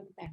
ตำแหน่ง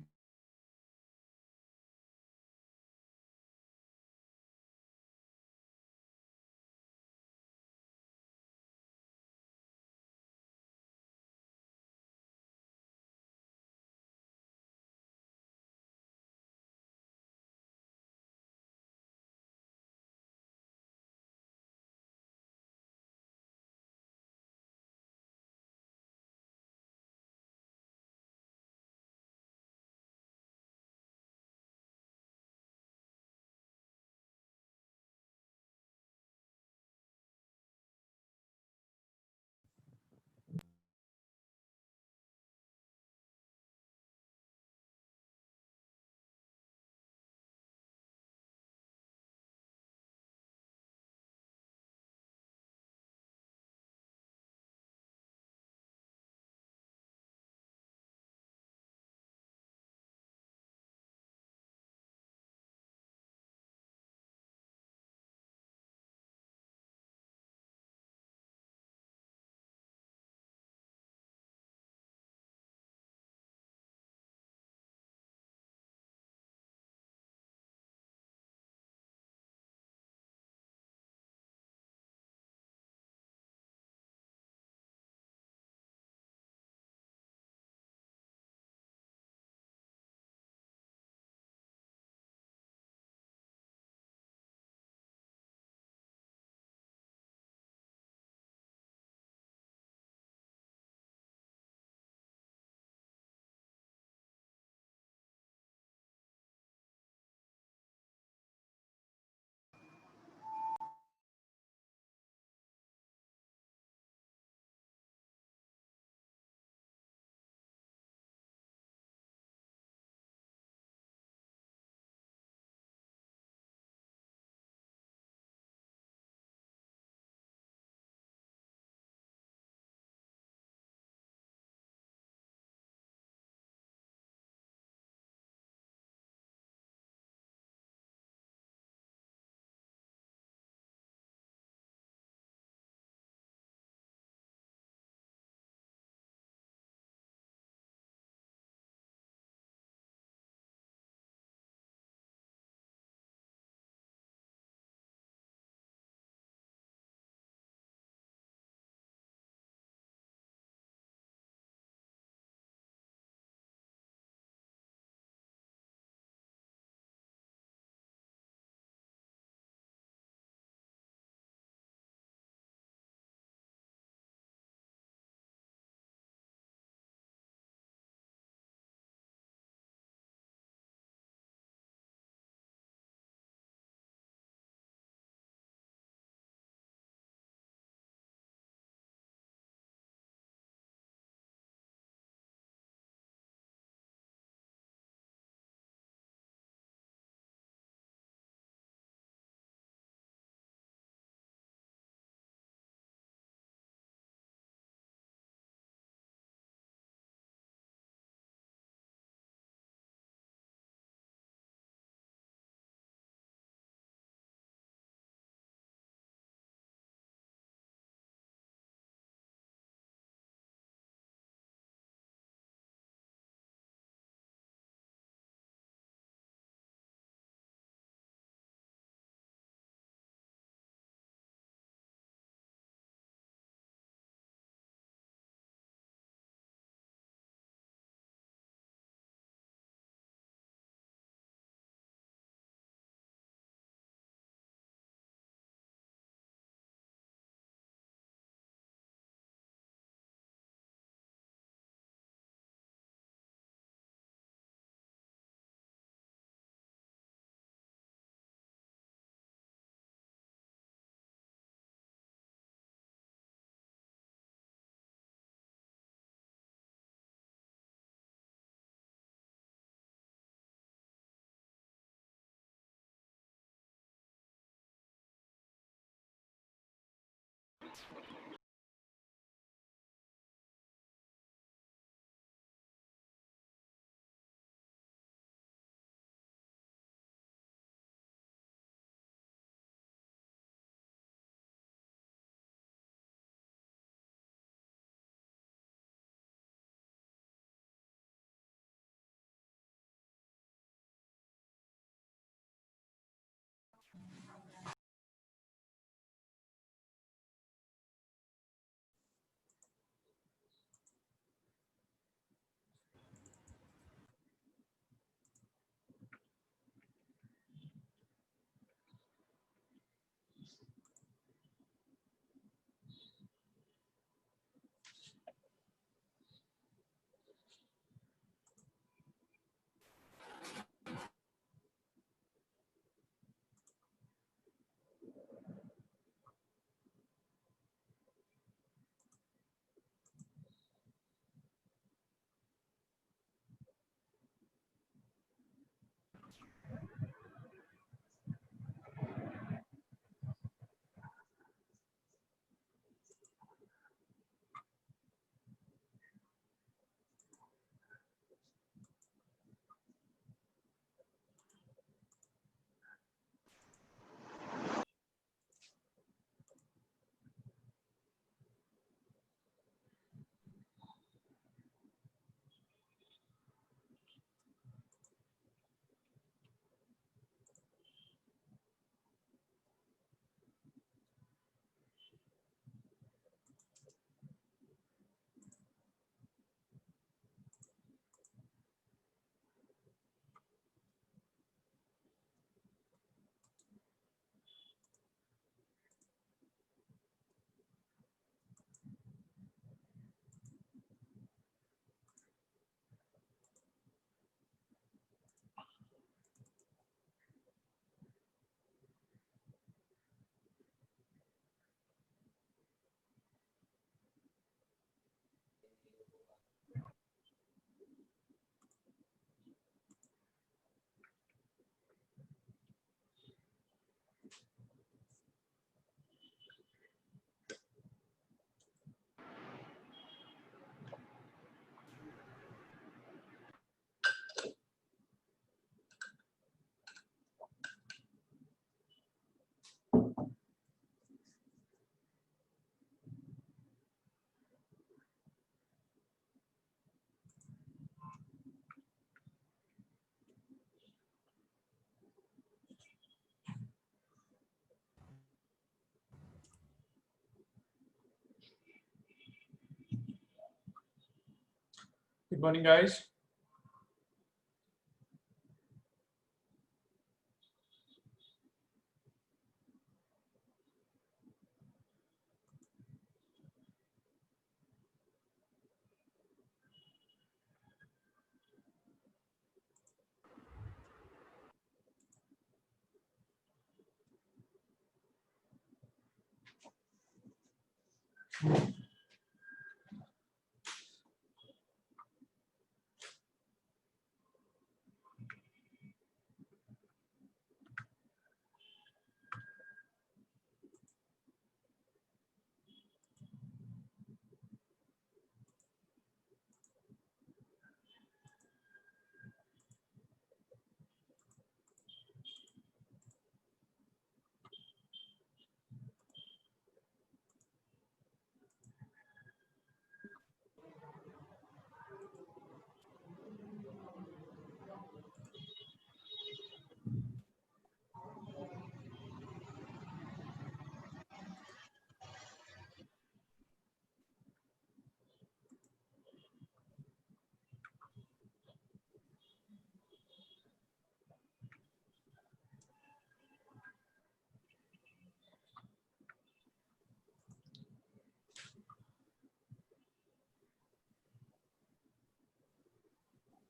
Good morning, guys.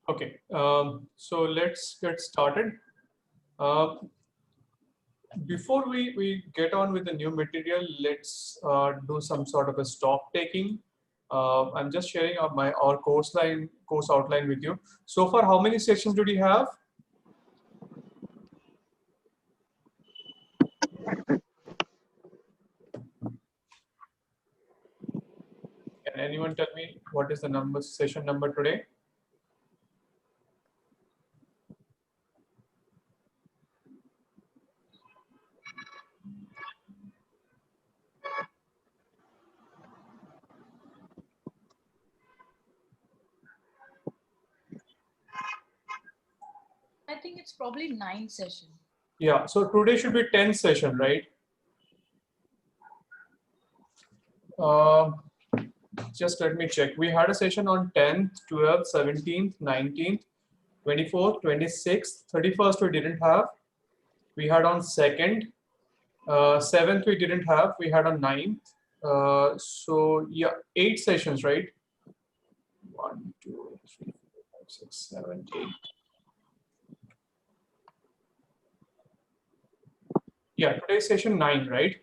Okay, so let's get started. Before we get on with the new material, let's do some sort of a stock taking. I'm just sharing our course outline with you. So far, how many sessions did you have? Can anyone tell me what is the session number today? I think it's probably 9 session. Yeah, so today should be 10th session, right? Just let me check. We had a session on 10th, 12th, 17th, 19th, 24th, 26th, 31st we didn't have. We had on 2nd, 7th we didn't have. We had on 9th. So yeah, 8 sessions, right? 1, 2, 3, 4, 5, 6, 7, 8. Yeah, today's session 9, right?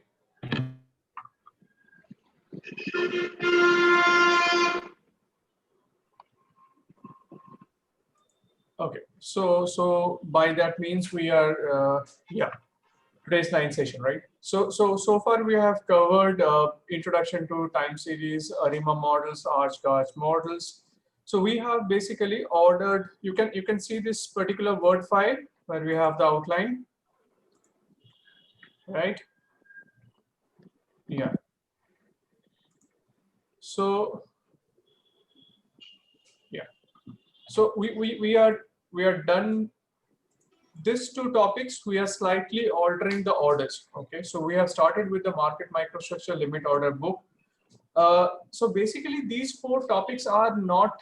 Okay, so by that means we are yeah, today's 9th session, right? So far we have covered introduction to time series, ARIMA models, arch-gauge models. So we have basically ordered. You can see this particular Word file where we have the outline, right? Yeah. So yeah. So we are done. These two topics we are slightly altering the orders. Okay, so we have started with the market microstructure limit order book. So basically these 4 topics are not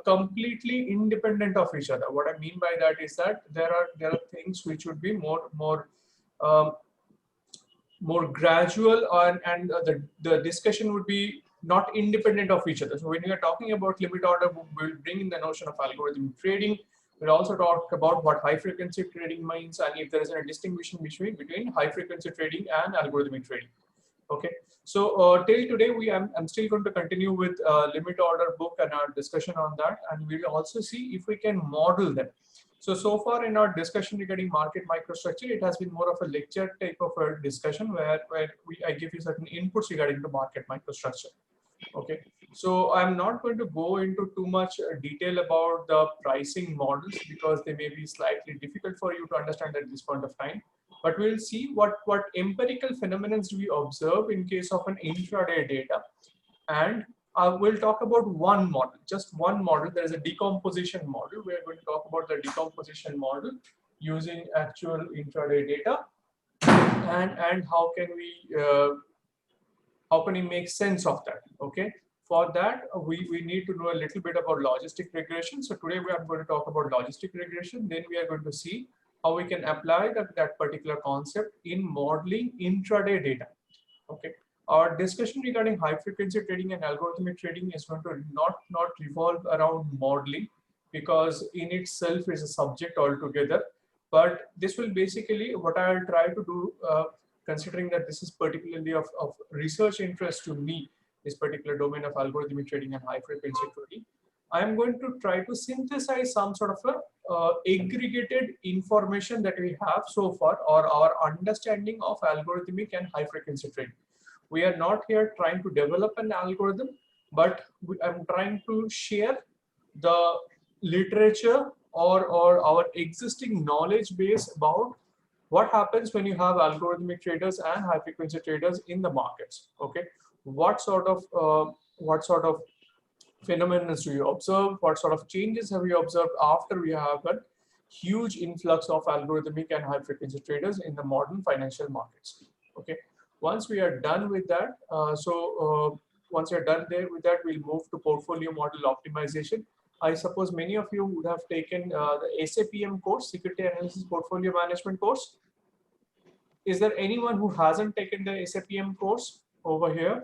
completely independent of each other. What I mean by that is that there are things which would be um, more gradual, and the discussion would be not independent of each other. So when we are talking about limit order book, we'll bring in the notion of algorithmic trading. We'll also talk about what high frequency trading means, and if there is a distinction between high frequency trading and algorithmic trading. Okay, so till today I'm still going to continue with limit order book and our discussion on that, and we will also see if we can model them. So far in our discussion regarding market microstructure, it has been more of a lecture type of a discussion where I give you certain inputs regarding the market microstructure. Okay, so I'm not going to go into too much detail about the pricing models because they may be slightly difficult for you to understand at this point of time. But we'll see what empirical phenomena do we observe in case of an intraday data, and we'll talk about one model, just one model. There is a decomposition model. We are going to talk about the decomposition model using actual intraday data, and how can we make sense of that. Okay, For that, we need to know a little bit about logistic regression. So today we are going to talk about logistic regression. Then we are going to see how we can apply that particular concept in modeling intraday data. Okay. Our discussion regarding high frequency trading and algorithmic trading is going to not revolve around modeling, because in itself is a subject altogether. But this will basically, what I'll try to do, considering that this is particularly of research interest to me, this particular domain of algorithmic trading and high frequency trading, I'm going to try to synthesize some sort of a aggregated information that we have so far, or our understanding of algorithmic and high frequency trading. We are not here trying to develop an algorithm, but I'm trying to share the literature or our existing knowledge base about what happens when you have algorithmic traders and high frequency traders in the markets. Okay, what sort of phenomena do you observe? What sort of changes have you observed after we have a huge influx of algorithmic and high frequency traders in the modern financial markets? Okay, once we are done with that, once you're done there with that, we'll move to portfolio model optimization. I suppose many of you would have taken the SAPM course, Security Analysis Portfolio Management course. Is there anyone who hasn't taken the SAPM course over here?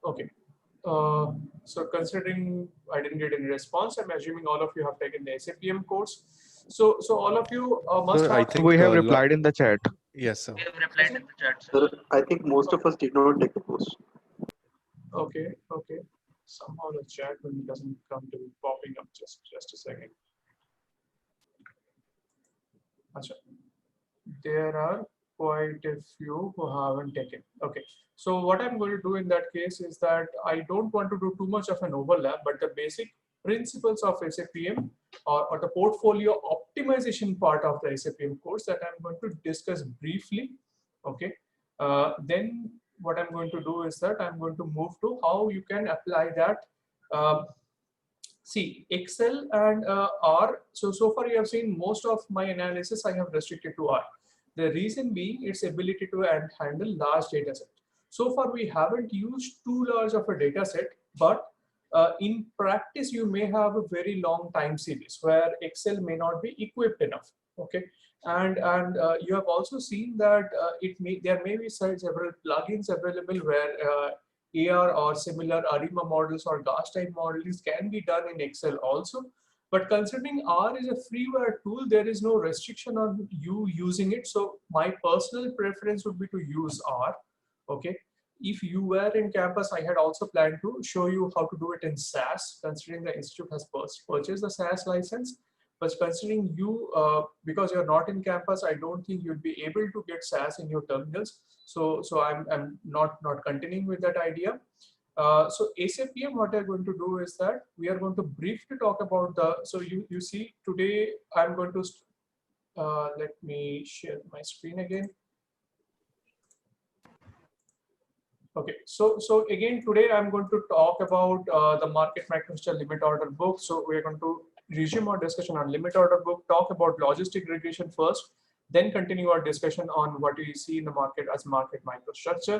Okay. So considering I didn't get any response, I'm assuming all of you have taken the SAPM course. So all of you must Sir, have. I think We have replied in the chat. yes, sir. Sir, I think most of us did not take the course. Okay. Somehow the chat window doesn't come to popping up. Just a second. Achha. There are quite a few who haven't taken. Okay. So what I'm going to do in that case is that I don't want to do too much of an overlap, but the basic principles of SAPM or the portfolio optimization part of the SAPM course that I'm going to discuss briefly. Okay. Then what I'm going to do is that I'm going to move to how you can apply that. See, Excel and R. So far you have seen most of my analysis I have restricted to R. The reason being its ability to handle large data set. So far we haven't used too large of a data set, but in practice you may have a very long time series where Excel may not be equipped enough. Okay, and you have also seen that there may be several plugins available where AR or similar ARIMA models or Gauss type models can be done in Excel also. But considering R is a freeware tool, there is no restriction on you using it. So my personal preference would be to use R. Okay. If you were in campus, I had also planned to show you how to do it in SAS, considering the institute has purchased the SAS license. But considering you, because you're not in campus, I don't think you'll be able to get SAS in your terminals. So I'm not continuing with that idea. So ASAPM, what I'm going to do is that we are going to briefly talk about the, so you see today I'm going to, let me share my screen again. Okay, so again, today I'm going to talk about the market microstructure limit order book. So we're going to resume our discussion on limit order book, talk about logistic regression first, then continue our discussion on what we see in the market as market microstructure.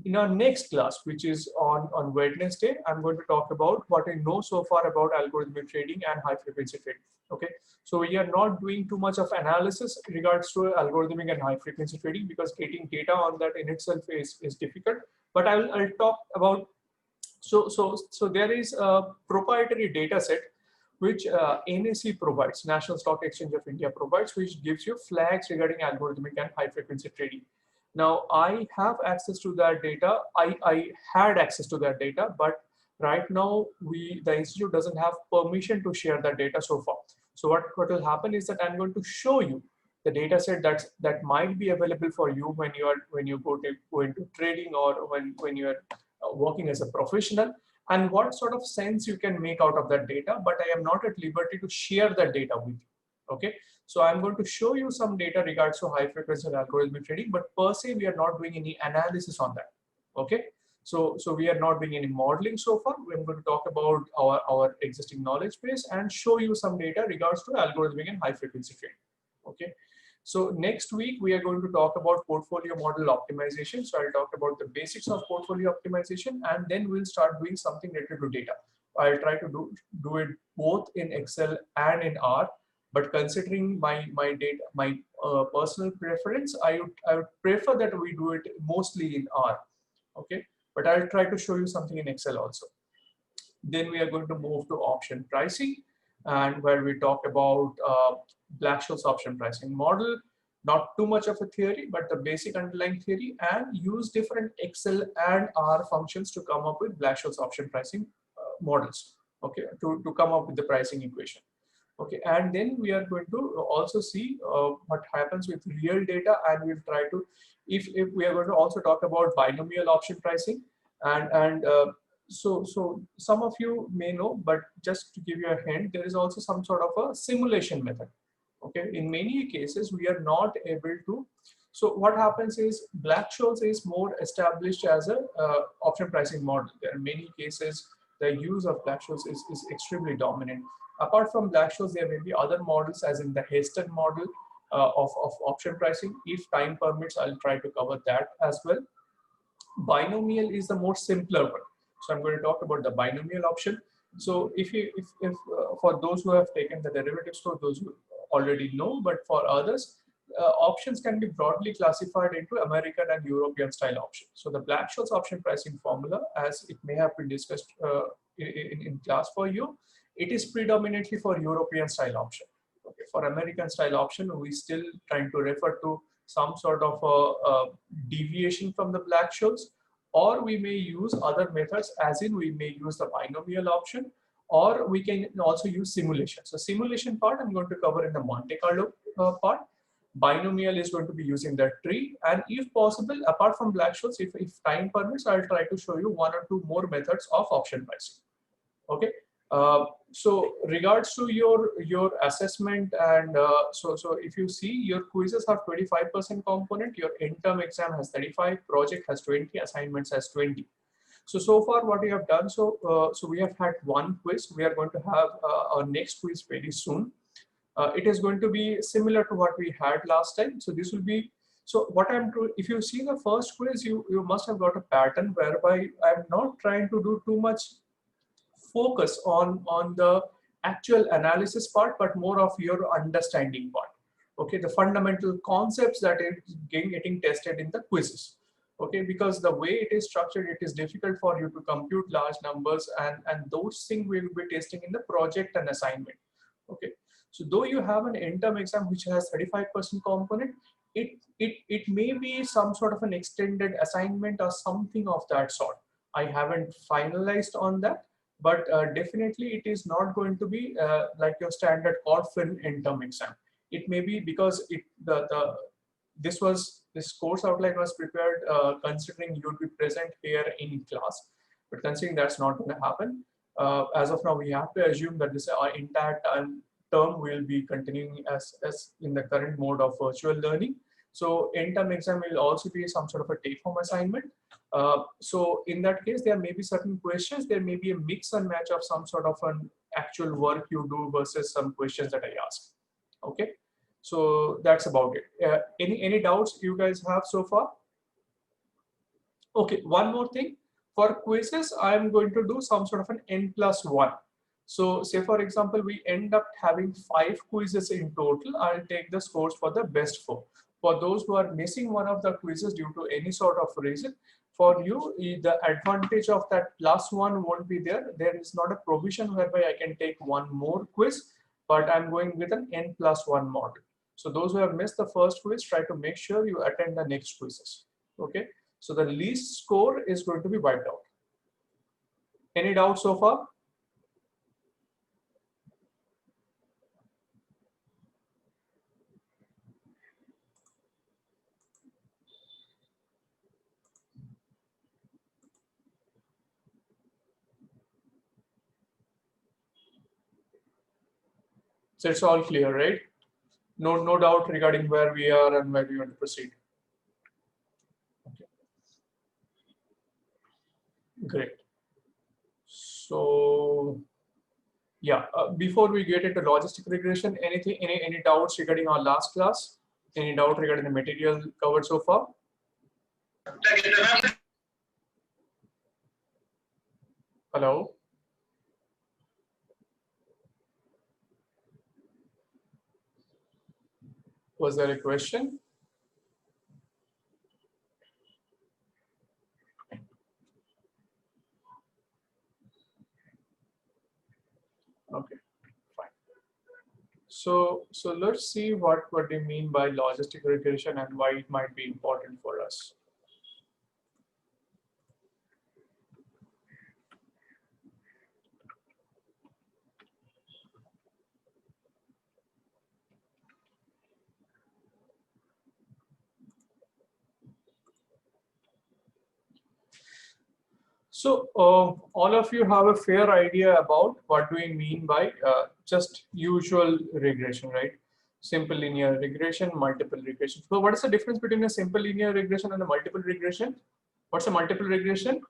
In our next class, which is on Wednesday, I'm going to talk about what I know so far about algorithmic trading and high frequency trading. Okay, so we are not doing too much of analysis in regards to algorithmic and high frequency trading because getting data on that in itself is difficult. But I'll talk about, so there is a proprietary data set which NSE provides, National Stock Exchange of India provides, which gives you flags regarding algorithmic and high frequency trading. Now I have access to that data. I had access to that data, but right now the institute doesn't have permission to share that data so far. So what will happen is that I'm going to show you the data set that might be available for you when you go into trading or when you are working as a professional, and what sort of sense you can make out of that data. But I am not at liberty to share that data with you. Okay, so I'm going to show you some data regards to high frequency and algorithmic trading, but per se we are not doing any analysis on that. Okay, So we are not doing any modeling so far. We're going to talk about our existing knowledge base and show you some data regards to algorithmic and high frequency trading. Okay. So next week we are going to talk about portfolio model optimization. So I'll talk about the basics of portfolio optimization, and then we'll start doing something related to data. I'll try to do it both in Excel and in R, but considering my personal preference, I would prefer that we do it mostly in R. Okay, but I'll try to show you something in Excel also. Then we are going to move to option pricing, and where we talk about Black-Scholes option pricing model. Not too much of a theory, but the basic underlying theory, and use different Excel and R functions to come up with Black-Scholes option pricing models. Okay, to come up with the pricing equation. Okay, and then we are going to also see what happens with real data, and we'll try to, if we are going to also talk about binomial option pricing, and so some of you may know, but just to give you a hint, there is also some sort of a simulation method. Okay, in many cases we are not able to. So what happens is Black-Scholes is more established as a option pricing model. There are many cases the use of Black-Scholes is extremely dominant. Apart from Black-Scholes, there may be other models, as in the Heston model of option pricing. If time permits, I'll try to cover that as well. Binomial is the more simpler one. So I'm going to talk about the binomial option. So if for those who have taken the derivatives course, those who already know, but for others, options can be broadly classified into American and European style options. So the Black-Scholes option pricing formula, as it may have been discussed in class for you, it is predominantly for European style option. Okay, for American style option, we still trying to refer to some sort of a deviation from the Black-Scholes, or we may use other methods, as in we may use the binomial option, or we can also use simulation. So simulation part I'm going to cover in the Monte Carlo part. Binomial is going to be using the tree, and if possible, apart from Black-Scholes, if time permits, I'll try to show you one or two more methods of option pricing. Okay. So regards to your assessment, and so if you see, your quizzes have 25% component, your interim exam has 35, project has 20, assignments has 20. So far what we have done, so we have had one quiz. We are going to have our next quiz very soon. It is going to be similar to what we had last time. So this will be, so what I'm doing, if you see the first quiz, you must have got a pattern whereby I'm not trying to do too much focus on the actual analysis part, but more of your understanding part. Okay, the fundamental concepts that is getting tested in the quizzes. Okay, because the way it is structured, it is difficult for you to compute large numbers, and those things we will be testing in the project and assignment. Okay, so though you have an interim exam which has 35% component, it may be some sort of an extended assignment or something of that sort. I haven't finalized on that, but definitely it is not going to be like your standard or film interim exam. It may be because this course outline was prepared considering you would be present here in class, but considering that's not going to happen, as of now we have to assume that this entire term will be continuing as in the current mode of virtual learning. So interim exam will also be some sort of a take-home assignment. So in that case, there may be certain questions, there may be a mix and match of some sort of an actual work you do versus some questions that I ask. Okay, so that's about it. Any doubts you guys have so far? Okay, one more thing. For quizzes, I'm going to do some sort of an n+1. So say for example, we end up having 5 quizzes in total. I'll take the scores for the best 4. For those who are missing one of the quizzes due to any sort of reason, for you, the advantage of that +1 won't be there. There is not a provision whereby I can take one more quiz, but I'm going with an n+1 model. So those who have missed the first quiz, try to make sure you attend the next quizzes. Okay, so the least score is going to be wiped out. Any doubts so far? So it's all clear, right? No doubt regarding where we are and where we want to proceed. Okay. Great. So yeah, before we get into logistic regression, any doubts regarding our last class? Any doubt regarding the material covered so far? Hello? Was there a question? Okay, fine. So let's see what they mean by logistic regression and why it might be important for us. So all of you have a fair idea about what do we mean by just usual regression, right? Simple linear regression, multiple regression. So what is the difference between a simple linear regression and a multiple regression? What's a multiple regression?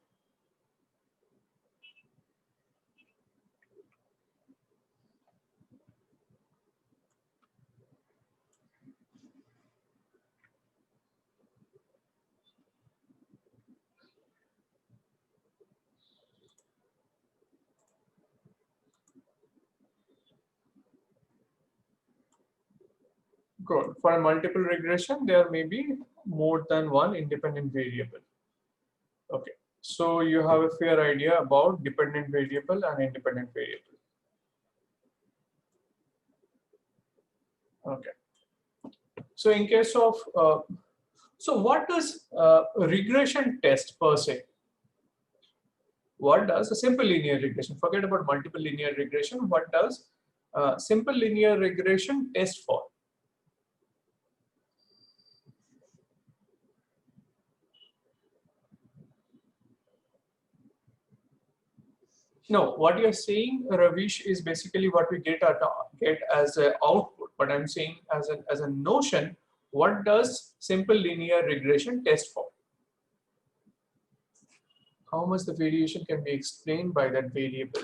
Good. For a multiple regression, there may be more than one independent variable. Okay. So you have a fair idea about dependent variable and independent variable. Okay. So in case of, so what does a regression test per se? What does a simple linear regression? Forget about multiple linear regression. What does simple linear regression test for? No, what you're saying, Ravish, is basically what we get as an output. But I'm saying as a notion, what does simple linear regression test for? How much the variation can be explained by that variable?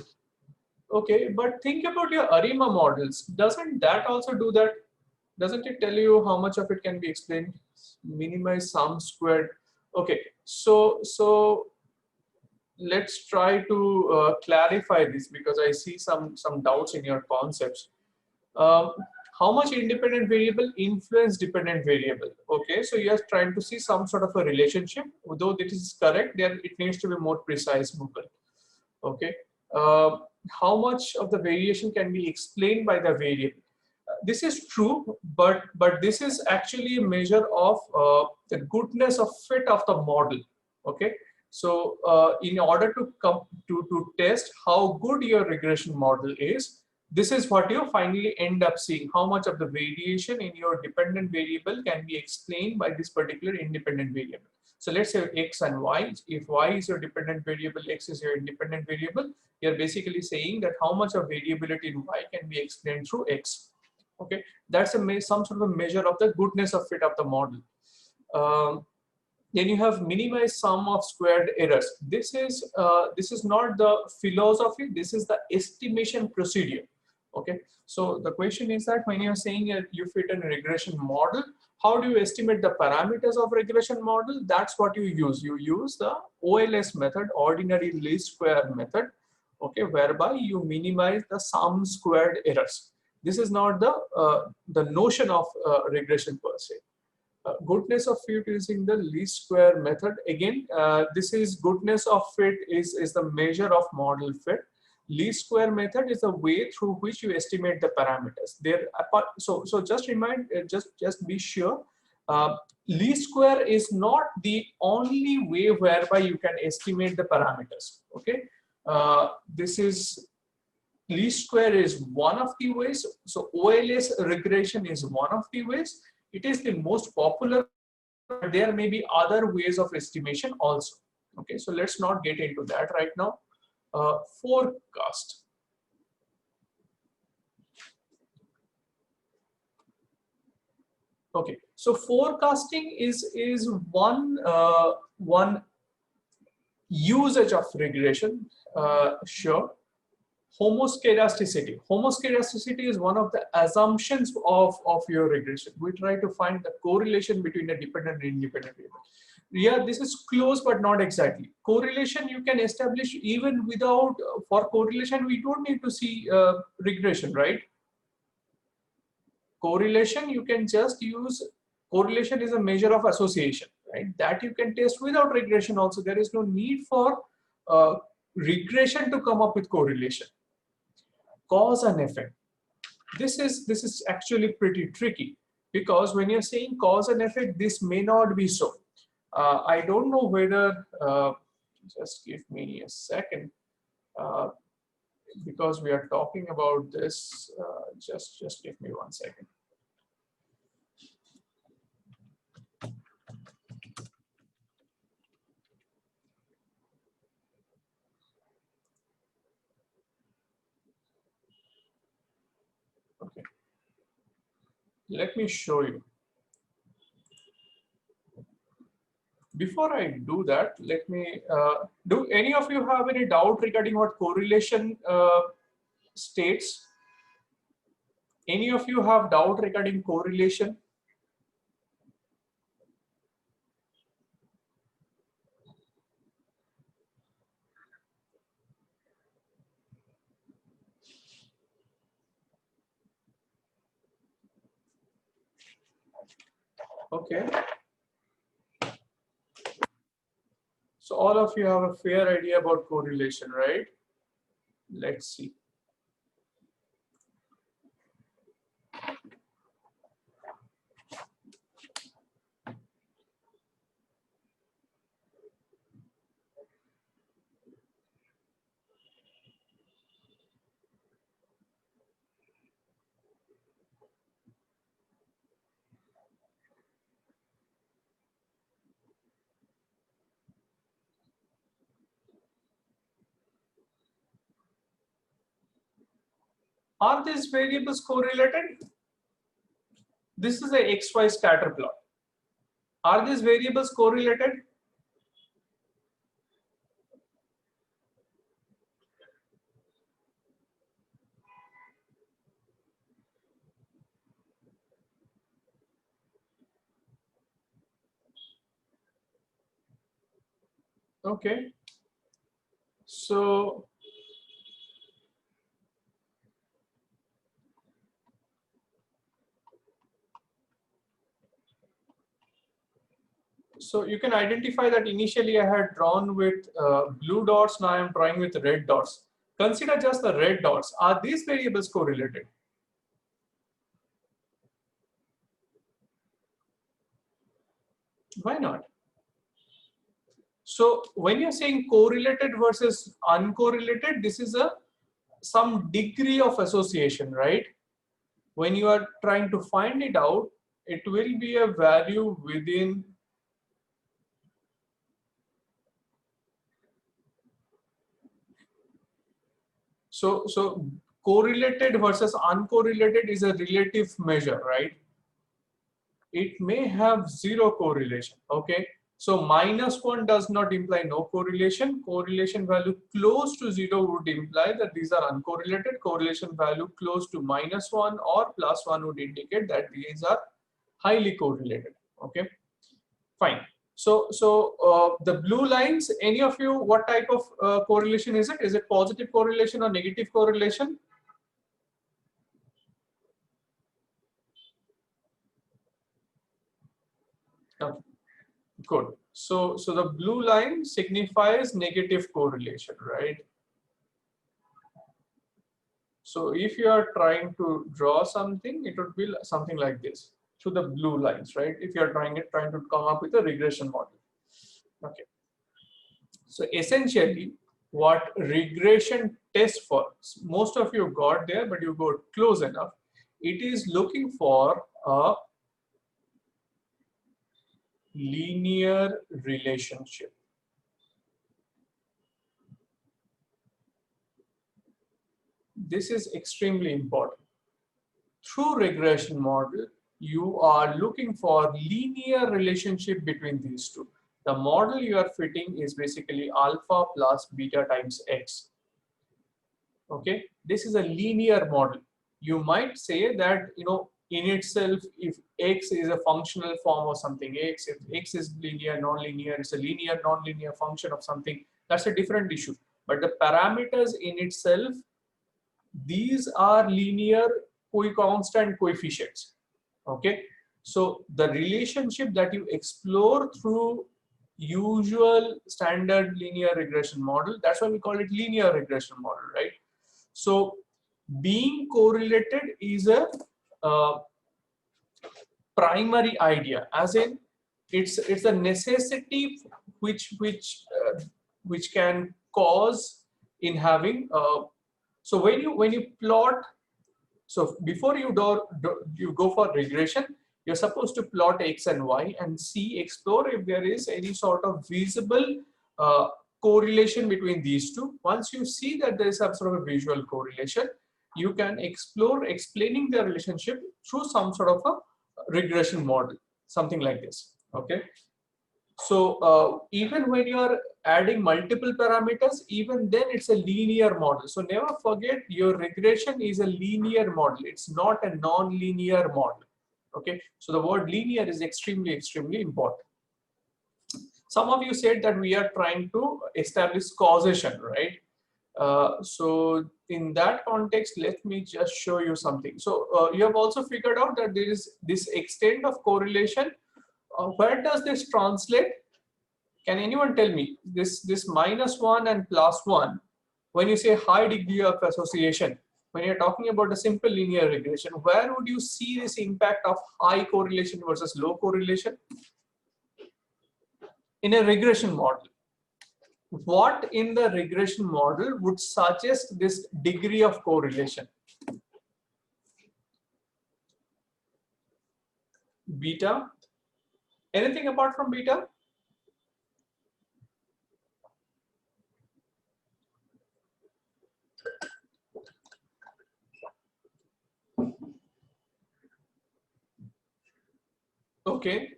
Okay, but think about your ARIMA models. Doesn't that also do that? Doesn't it tell you how much of it can be explained? Minimize sum squared. Okay, so let's try to clarify this because I see some doubts in your concepts. How much independent variable influence dependent variable? Okay, so you're trying to see some sort of a relationship. Although this is correct, then it needs to be more precise, Mukul. Okay, how much of the variation can be explained by the variable? This is true, but this is actually a measure of the goodness of fit of the model. Okay, so in order to come to test how good your regression model is, this is what you finally end up seeing. How much of the variation in your dependent variable can be explained by this particular independent variable. So let's say x and y. If y is your dependent variable, x is your independent variable, you're basically saying that how much of variability in y can be explained through x. Okay, that's some sort of a measure of the goodness of fit of the model. Then you have minimized sum of squared errors. This is not the philosophy. This is the estimation procedure. Okay, so the question is that when you're saying you fit a regression model, how do you estimate the parameters of regression model? That's what you use. You use the OLS method, ordinary least square method. Okay, whereby you minimize the sum squared errors. This is not the notion of regression per se. Goodness of fit using the least square method. Again, this is goodness of fit is the measure of model fit. Least square method is the way through which you estimate the parameters. So just remind, just be sure. Least square is not the only way whereby you can estimate the parameters. Okay, this is least square is one of the ways. So OLS regression is one of the ways. It is the most popular, but there may be other ways of estimation also. Okay, so let's not get into that right now. Forecast. Okay, so forecasting is one Usage of regression, sure. Homoscedasticity. Homoscedasticity is one of the assumptions of your regression. We try to find the correlation between a dependent and independent variable. Yeah, this is close, but not exactly. Correlation you can establish even without, for correlation, we don't need to see regression, right? Correlation, you can just use, correlation is a measure of association, right? That you can test without regression also. There is no need for regression to come up with correlation. Cause and effect. This is actually pretty tricky, because when you're saying cause and effect, this may not be so. I don't know whether, just give me a second, because we are talking about this, just give me 1 second. Okay, let me show you. Before I do that, let me, do any of you have any doubt regarding what correlation states? Any of you have doubt regarding correlation? Okay. So all of you have a fair idea about correlation, right? Let's see. Are these variables correlated? This is a XY scatter plot. Are these variables correlated? Okay. So you can identify that initially I had drawn with blue dots, now I am drawing with red dots. Consider just the red dots. Are these variables correlated? Why not? So when you're saying correlated versus uncorrelated, this is some degree of association, right? When you are trying to find it out, it will be a value within. So correlated versus uncorrelated is a relative measure, right? It may have zero correlation, okay? So -1 does not imply no correlation. Correlation value close to 0 would imply that these are uncorrelated. Correlation value close to -1 or +1 would indicate that these are highly correlated, okay? Fine. So the blue lines, any of you, what type of correlation is it? Is it positive correlation or negative correlation? Okay, good. So the blue line signifies negative correlation, right? So if you are trying to draw something, it would be something like this to the blue lines, right? If you are trying to come up with a regression model. Okay. So essentially, what regression tests for, most of you got there, but you got close enough. It is looking for a linear relationship. This is extremely important. Through regression model, you are looking for linear relationship between these two. The model you are fitting is basically alpha plus beta times x. Okay, this is a linear model. You might say that, you know, in itself, if x is a functional form of something x, if x is linear, non-linear, it's a linear, non-linear function of something, that's a different issue. But the parameters in itself, these are linear constant coefficients. Okay, so the relationship that you explore through usual standard linear regression model, that's why we call it linear regression model, right? So being correlated is a primary idea, as in it's a necessity which can cause in having so when you plot, so before you go for regression, you're supposed to plot x and y and explore if there is any sort of visible correlation between these two. Once you see that there is some sort of a visual correlation, you can explore explaining the relationship through some sort of a regression model, something like this. Okay. So even when you are adding multiple parameters, even then it's a linear model. So never forget, your regression is a linear model. It's not a non-linear model. Okay. So the word linear is extremely important. Some of you said that we are trying to establish causation, right? So in that context, let me just show you something. So you have also figured out that there is this extent of correlation. Where does this translate? Can anyone tell me this -1 and +1, when you say high degree of association, when you're talking about a simple linear regression, where would you see this impact of high correlation versus low correlation? In a regression model. What in the regression model would suggest this degree of correlation? Beta? Anything apart from beta? Okay,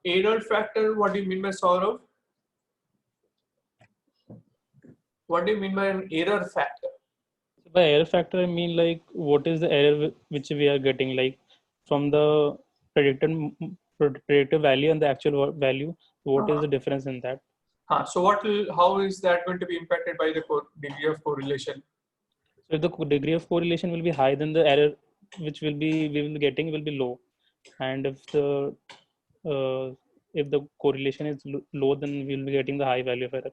error factor, what do you mean by Saurav? What do you mean by an error factor? By error factor, I mean like what is the error which we are getting, like from the predicted value and the actual value, what is the difference in that? So how is that going to be impacted by the degree of correlation? So if the degree of correlation will be high, then the error which we will be getting will be low, and if the correlation is low, then we will be getting the high value of error.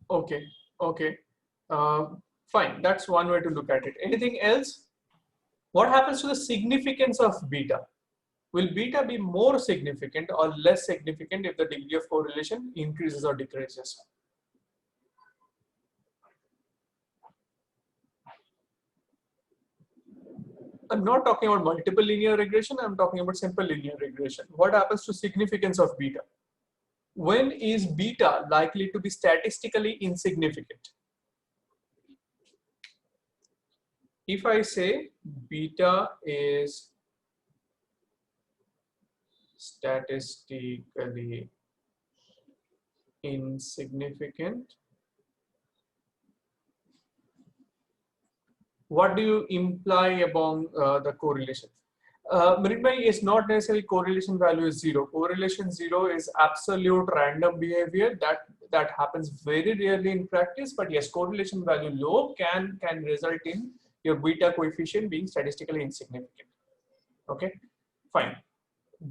Okay, okay, fine. That's one way to look at it. Anything else? What happens to the significance of beta? Will beta be more significant or less significant if the degree of correlation increases or decreases? I'm not talking about multiple linear regression, I'm talking about simple linear regression. What happens to significance of beta? When is beta likely to be statistically insignificant? If I say beta is statistically insignificant, what do you imply about the correlation? Mridbhai, is not necessarily correlation value is 0. Correlation 0 is absolute random behavior that happens very rarely in practice. But yes, correlation value low can result in your beta coefficient being statistically insignificant. Okay, fine.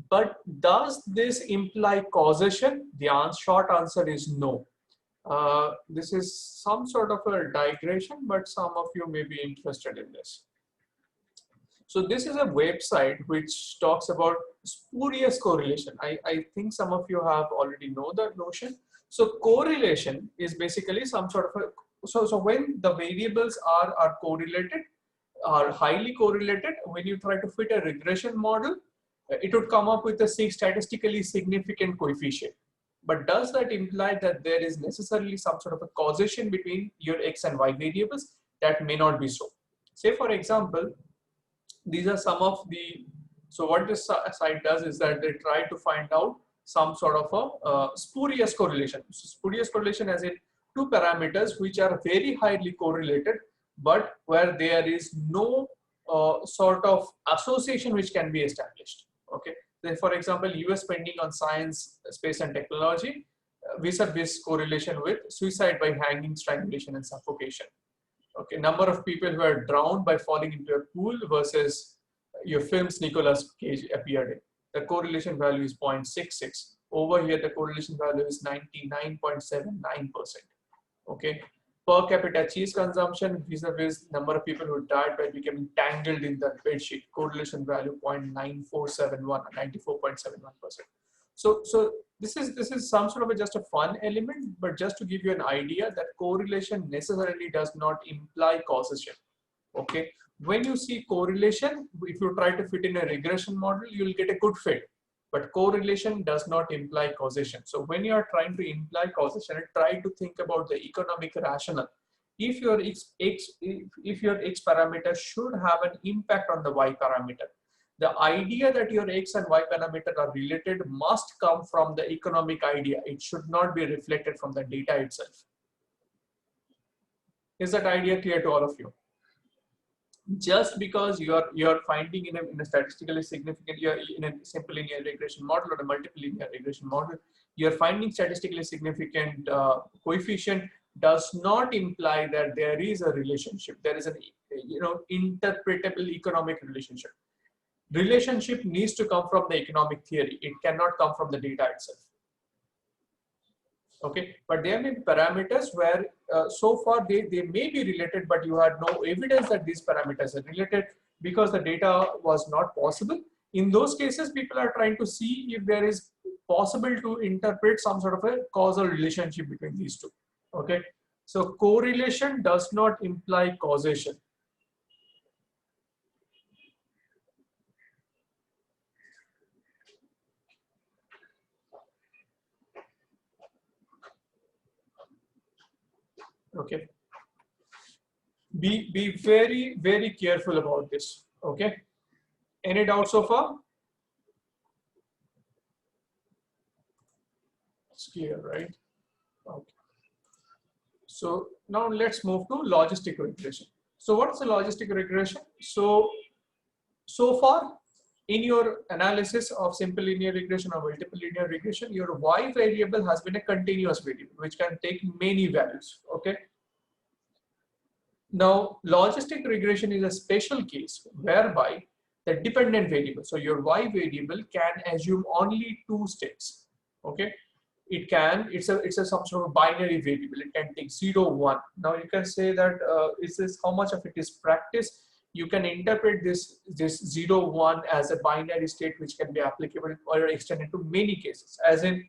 But does this imply causation? The short answer is no. This is some sort of a digression, but some of you may be interested in this. So this is a website which talks about spurious correlation. I think some of you have already know that notion. So correlation is basically some sort of a, so when the variables are correlated, are highly correlated, when you try to fit a regression model, it would come up with a statistically significant coefficient. But does that imply that there is necessarily some sort of a causation between your x and y variables? That may not be so. Say for example, these are some of the, so what this site does is that they try to find out some sort of a spurious correlation. So spurious correlation as in two parameters which are very highly correlated, but where there is no sort of association which can be established. Okay, then for example, US spending on science, space and technology vis-a-vis correlation with suicide by hanging, strangulation and suffocation. Okay, number of people who are drowned by falling into a pool versus your films Nicolas Cage appeared in. The correlation value is 0.66. Over here, the correlation value is 99.79%. Okay, per capita cheese consumption vis-a-vis number of people who died by becoming tangled in the bedsheet. Correlation value 0.9471, 94.71%. So this is some sort of just a fun element, but just to give you an idea that correlation necessarily does not imply causation. Okay, when you see correlation, if you try to fit in a regression model, you will get a good fit, but correlation does not imply causation. So when you are trying to imply causation, try to think about the economic rationale. If your x parameter should have an impact on the y parameter, the idea that your x and y parameter are related must come from the economic idea. It should not be reflected from the data itself. Is that idea clear to all of you? Just because you're finding in a statistically significant, you're in a simple linear regression model or a multiple linear regression model, you're finding statistically significant coefficient does not imply that there is a relationship. There is an interpretable economic relationship. Relationship needs to come from the economic theory. It cannot come from the data itself. Okay, but there may be parameters where so far they may be related, but you had no evidence that these parameters are related because the data was not possible. In those cases, people are trying to see if there is possible to interpret some sort of a causal relationship between these two. Okay, so correlation does not imply causation. Okay, be very careful about this. Okay, any doubts so far? It's clear, right? Okay, so now let's move to logistic regression. So what's the logistic regression? So far in your analysis of simple linear regression or multiple linear regression, your y variable has been a continuous variable which can take many values. Okay, now logistic regression is a special case whereby the dependent variable, so your y variable can assume only two states. Okay, it's a some sort of binary variable. It can take 0, 1. Now you can say that is this how much of it is practice? You can interpret this 0, 1 as a binary state which can be applicable or extended to many cases, as in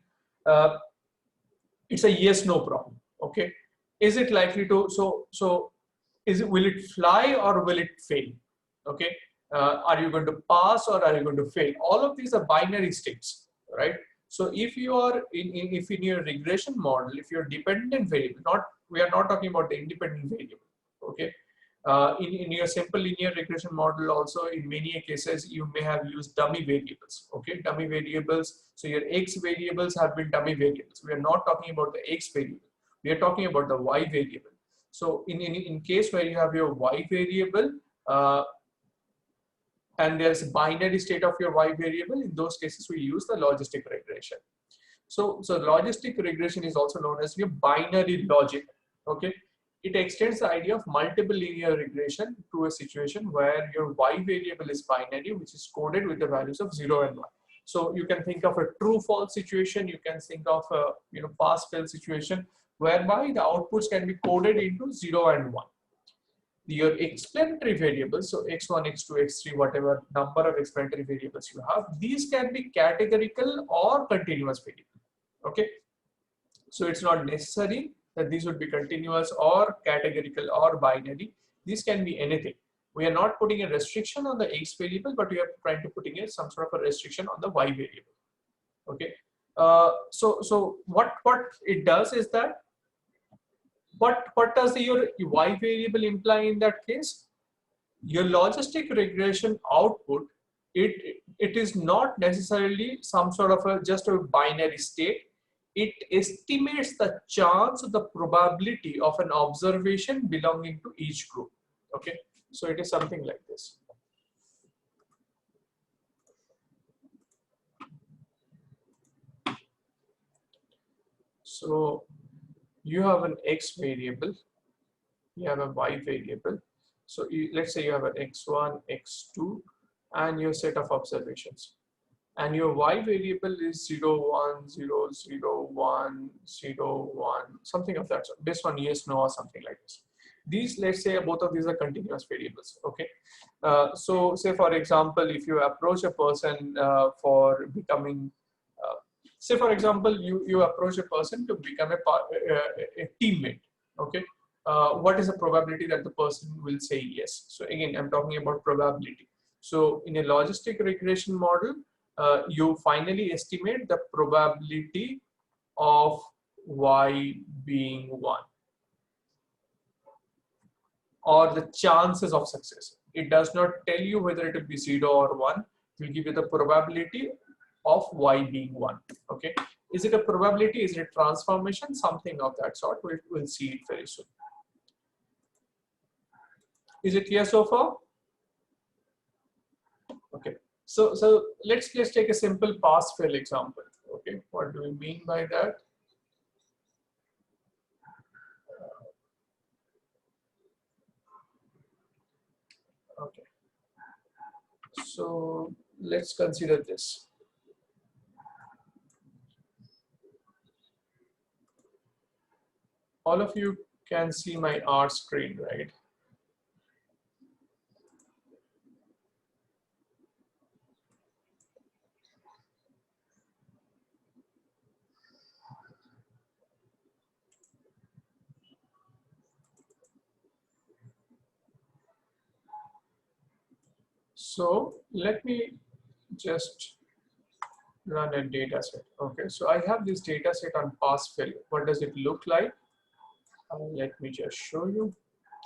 it's a yes no problem. Okay, is it likely to will it fly or will it fail? Okay, are you going to pass or are you going to fail? All of these are binary states, right? So if you are in your regression model, if you're dependent variable, we are not talking about the independent variable. Okay, in your simple linear regression model also, in many cases you may have used dummy variables. Okay, dummy variables. So your x variables have been dummy variables. We are not talking about the x variable. We are talking about the y variable. So in case where you have your y variable and there's a binary state of your y variable, in those cases we use the logistic regression. So logistic regression is also known as your binary logic. Okay, it extends the idea of multiple linear regression to a situation where your y variable is binary, which is coded with the values of 0 and 1. So you can think of a true-false situation. You can think of a pass-fail situation whereby the outputs can be coded into 0 and 1. Your explanatory variables, so x1, x2, x3, whatever number of explanatory variables you have, these can be categorical or continuous variable. Okay, so it's not necessary that these would be continuous or categorical or binary. These can be anything. We are not putting a restriction on the x variable, but we are trying to putting some sort of a restriction on the y variable. Okay, so what it does is that what does your y variable imply in that case? Your logistic regression output it is not necessarily some sort of just a binary state. It estimates the chance of the probability of an observation belonging to each group. Okay, so it is something like this. So you have an x variable, you have a y variable. So let's say you have an x1, x2, and your set of observations. And your y variable is 0, 1, 0, 0, 1, 0, 1, something of that sort. This one, yes, no, or something like this. These, let's say both of these are continuous variables. Okay. So say for example, if you approach a person for becoming, say for example, you approach a person to become a teammate. Okay. What is the probability that the person will say yes? So again, I'm talking about probability. So in a logistic regression model, you finally estimate the probability of y being 1, or the chances of success. It does not tell you whether it will be 0 or 1. It will give you the probability of y being 1. Okay. Is it a probability? Is it a transformation? Something of that sort. We'll see it very soon. Is it clear so far? Okay. So let's take a simple pass-fail example. Okay. What do we mean by that? Okay. So let's consider this. All of you can see my R screen, right? So let me just run a data set. Okay, so I have this data set on pass-fail. What does it look like? Let me just show you.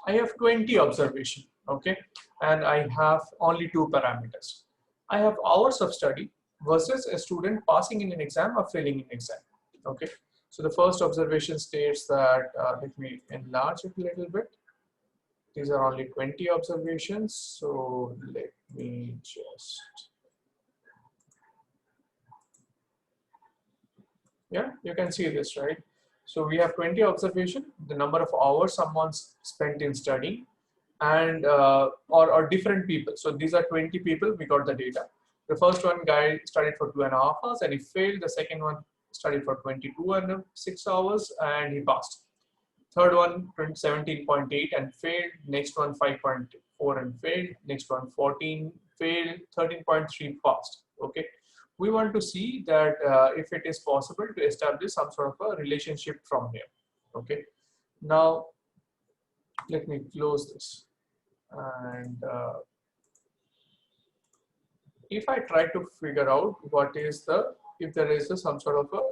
I have 20 observation. Okay, and I have only 2 parameters. I have hours of study versus a student passing in an exam or failing in exam. Okay, so the first observation states that, let me enlarge it a little bit. These are only 20 observations. So let me just, yeah, you can see this, right? So we have 20 observation, the number of hours someone's spent in studying, and or different people. So these are 20 people, we got the data. The first one guy studied for 2.5 hours and he failed. The second one studied for 22.6 hours and he passed. Third one 17.8 and failed. Next one 5.4 and failed. Next one 14 failed. 13.3 passed. Okay. We want to see that if it is possible to establish some sort of a relationship from here. Okay. Now let me close this. And if I try to figure out what is the, if there is some sort of a,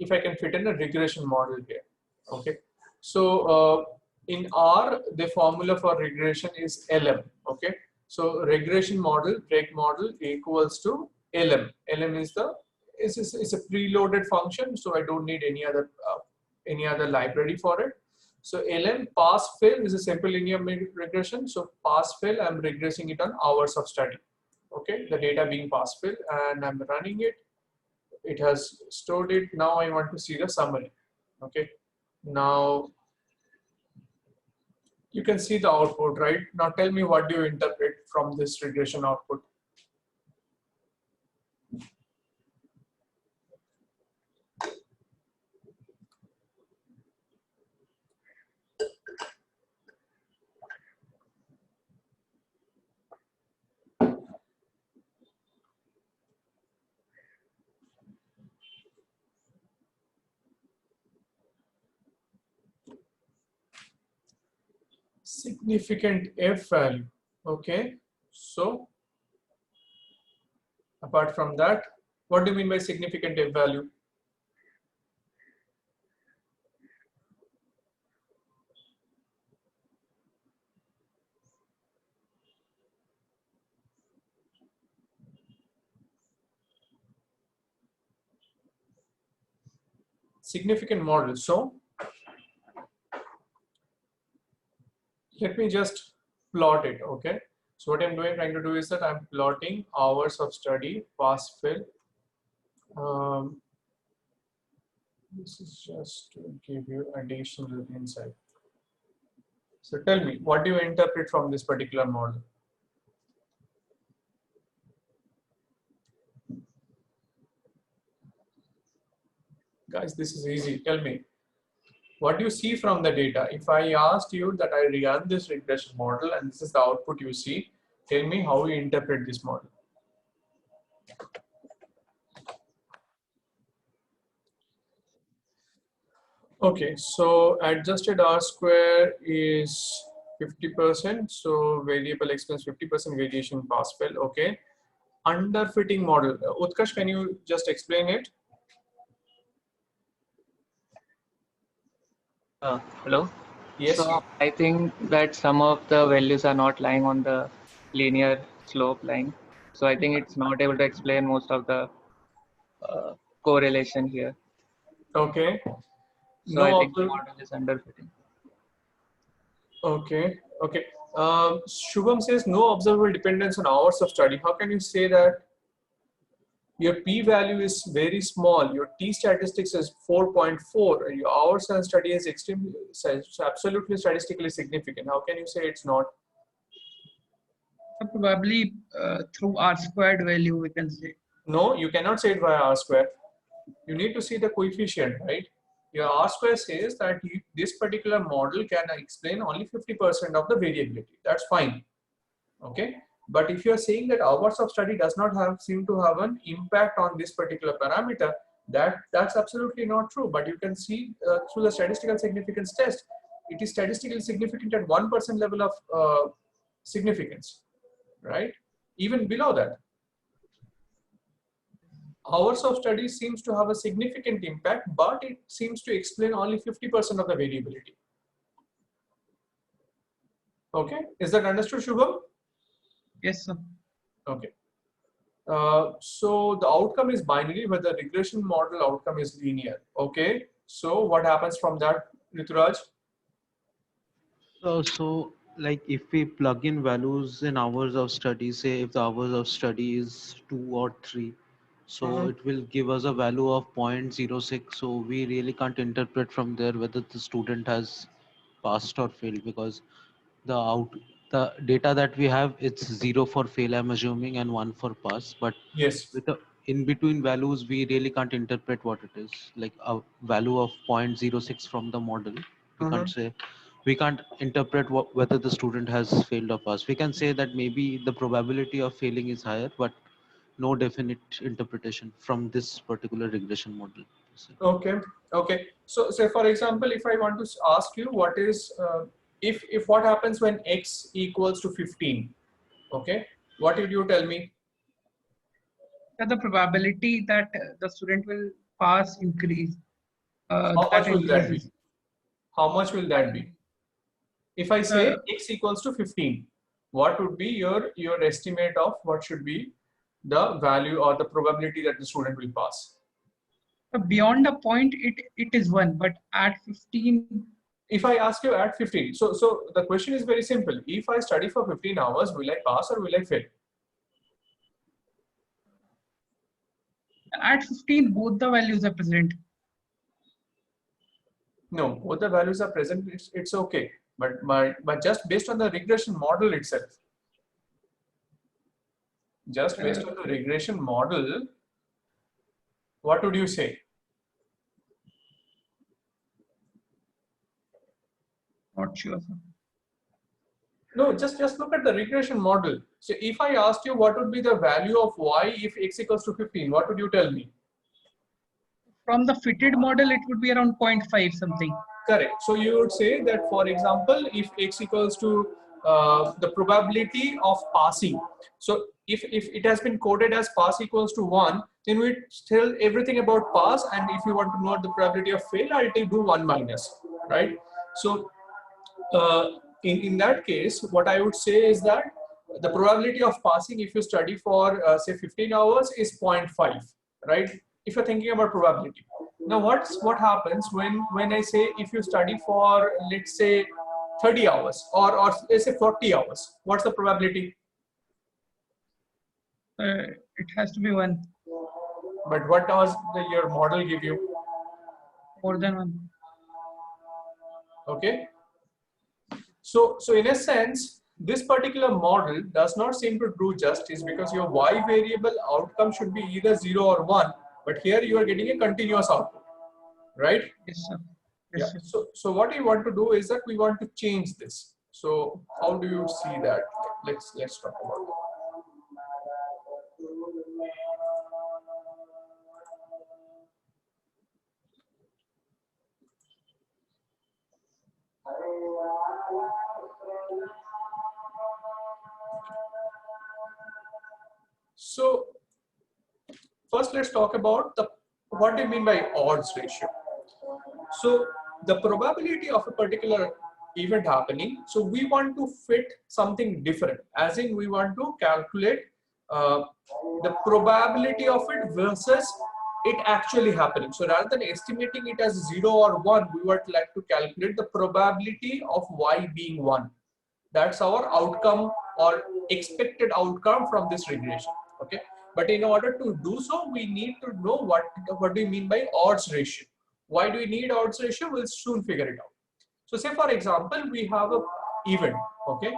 if I can fit in a regression model here. Okay. So in R, the formula for regression is LM. Okay. So regression model, reg model equals to LM. LM is the, is a preloaded function. So I don't need any other library for it. So LM pass fail is a simple linear regression. So pass fail, I'm regressing it on hours of study. Okay, the data being pass fail, and I'm running it. It has stored it. Now I want to see the summary. Okay, now you can see the output, right? Now tell me, what do you interpret from this regression output? Significant F value. Okay, so apart from that, what do you mean by significant F value? significant model. So let me just plot it. Okay. So what I'm trying to do is that I'm plotting hours of study, pass fail. This is just to give you additional insight. So tell me, what do you interpret from this particular model? Guys, this is easy. Tell me, what do you see from the data? If I asked you that I ran this regression model and this is the output you see, tell me how you interpret this model. Okay, so adjusted R square is 50%. So variable expense 50% variation pass fail. Okay. Underfitting model. Utkarsh, can you just explain it? Hello. Yes. So I think that some of the values are not lying on the linear slope line. So I think it's not able to explain most of the correlation here. Okay. So I No think the observ. model is underfitting. Okay. Okay. Shubham says no observable dependence on hours of study. How can you say that? Your p-value is very small. Your t-statistics is 4.4. Your hours and study is extremely, absolutely statistically significant. How can you say it's not? Probably through R squared value, we can say. No, you cannot say it via R square. You need to see the coefficient, right? Your R square says that this particular model can explain only 50% of the variability. That's fine. Okay. But if you're saying that hours of study does not seem to have an impact on this particular parameter, that's absolutely not true. But you can see through the statistical significance test, it is statistically significant at 1% level of significance, right? Even below that. Hours of study seems to have a significant impact, but it seems to explain only 50% of the variability. Okay, is that understood, Shubham? Yes, sir. Okay. So the outcome is binary, but the regression model outcome is linear. Okay. So what happens from that, Rituraj? So like if we plug in values in hours of study, say if the hours of study is 2 or 3, so it will give us a value of 0.06. So we really can't interpret from there whether the student has passed or failed, because the data that we have, it's 0 for fail, I'm assuming, and 1 for pass. But Yes. with the in between values, we really can't interpret what it is. Like a value of 0.06 from the model, we can't interpret whether the student has failed or passed. We can say that maybe the probability of failing is higher, but no definite interpretation from this particular regression model. Okay. Okay. So say for example, if I want to ask you what is if what happens when x equals to 15, okay, what did you tell me? That the probability that the student will pass increase. How much will that be? How much will that be? If I say x equals to 15, what would be your estimate of what should be the value or the probability that the student will pass? Beyond a point, it is 1, but at 15. If I ask you at 15, so the question is very simple. If I study for 15 hours, will I pass or will I fail? At 15, both the values are present. No, both the values are present. It's okay, but just based on the regression model itself. Just based on the regression model, what would you say? Not sure, sir. No, just look at the regression model. So if I asked you what would be the value of y if x equals to 15, what would you tell me? From the fitted model, it would be around 0.5 something. Correct. So you would say that, for example, if x equals to the probability of passing. So if it has been coded as pass equals to 1, then we tell everything about pass. And if you want to know the probability of fail, I'll do 1 minus, right? So in that case, what I would say is that the probability of passing, if you study for say 15 hours, is 0.5, right? If you're thinking about probability. Now what happens when I say if you study for, let's say, 30 hours or let's say 40 hours, what's the probability? It has to be 1, But what does your model give you? more than 1. Okay. So in a sense, this particular model does not seem to do justice, because your y variable outcome should be either 0 or 1, but here you are getting a continuous output, right? Yes, sir. Yeah. Yes, sir. So what we want to do is that we want to change this. So how do you see that? Let's talk about it. So first, let's talk about what do you mean by odds ratio. So the probability of a particular event happening, so we want to fit something different, as in we want to calculate the probability of it versus it actually happening. So rather than estimating it as 0 or 1, we would like to calculate the probability of y being 1. That's our outcome or expected outcome from this regression. Okay, but in order to do so, we need to know what do you mean by odds ratio. Why do we need odds ratio? We'll soon figure it out. So say for example, we have a event, okay,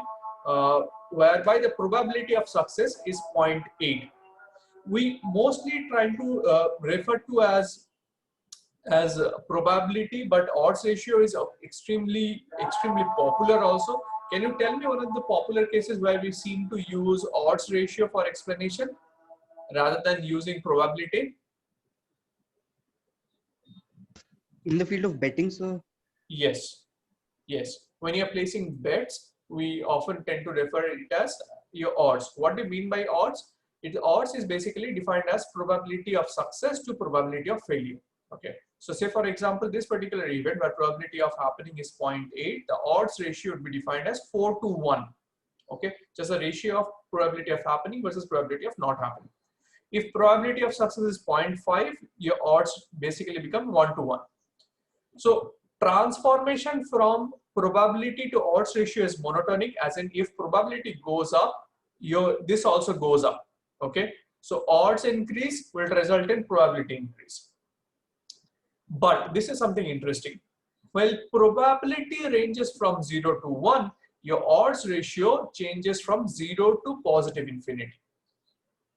whereby the probability of success is 0.8. We mostly try to refer to as probability, but odds ratio is extremely popular also. Can you tell me one of the popular cases where we seem to use odds ratio for explanation rather than using probability? In the field of betting, sir? Yes. When you're placing bets, we often tend to refer it as your odds. What do you mean by odds? Odds is basically defined as probability of success to probability of failure. Okay. So say for example, this particular event where probability of happening is 0.8, the odds ratio would be defined as 4 to 1. Okay. Just a ratio of probability of happening versus probability of not happening. If probability of success is 0.5, your odds basically become 1 to 1. So transformation from probability to odds ratio is monotonic, as in if probability goes up, this also goes up. Okay. So odds increase will result in probability increase. But this is something interesting. Well, probability ranges from 0 to 1, your odds ratio changes from 0 to positive infinity.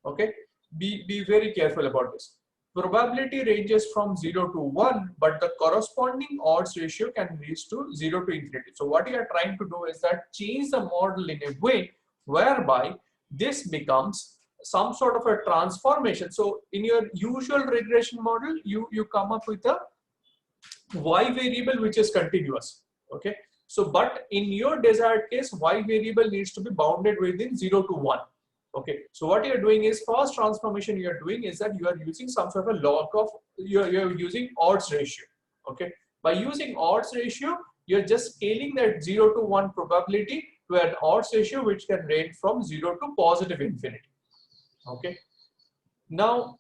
Okay, be very careful about this. Probability ranges from 0 to 1, but the corresponding odds ratio can reach to 0 to infinity. So what you are trying to do is that change the model in a way whereby this becomes some sort of a transformation. So in your usual regression model, you come up with a y variable which is continuous. Okay, so but in your desired case, y variable needs to be bounded within 0 to 1. Okay, so what you're doing is, first transformation you're doing is that you are using some sort of a log of, you're using odds ratio. Okay, by using odds ratio, you're just scaling that 0 to 1 probability to an odds ratio which can range from 0 to positive infinity. Okay, now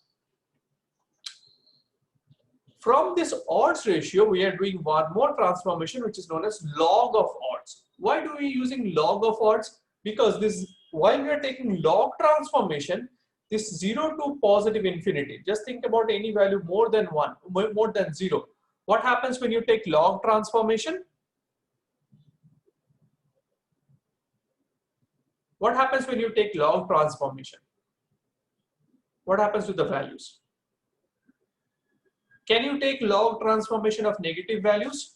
from this odds ratio, we are doing one more transformation which is known as log of odds. Why do we using log of odds? Because this, while we are taking log transformation, this 0 to positive infinity, just think about any value more than 1, more than 0. What happens when you take log transformation? What happens when you take log transformation? What happens to the values? Can you take log transformation of negative values?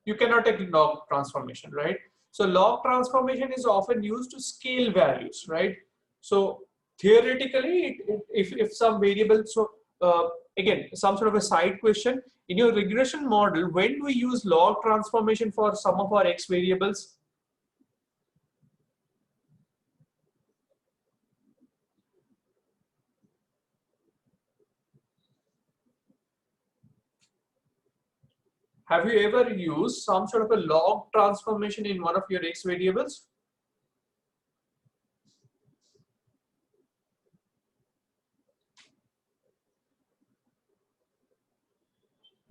You cannot take log transformation, right? So log transformation is often used to scale values, right? So theoretically, if some variable, so again, some sort of a side question, in your regression model, when do we use log transformation for some of our x variables? Have you ever used some sort of a log transformation in one of your x variables?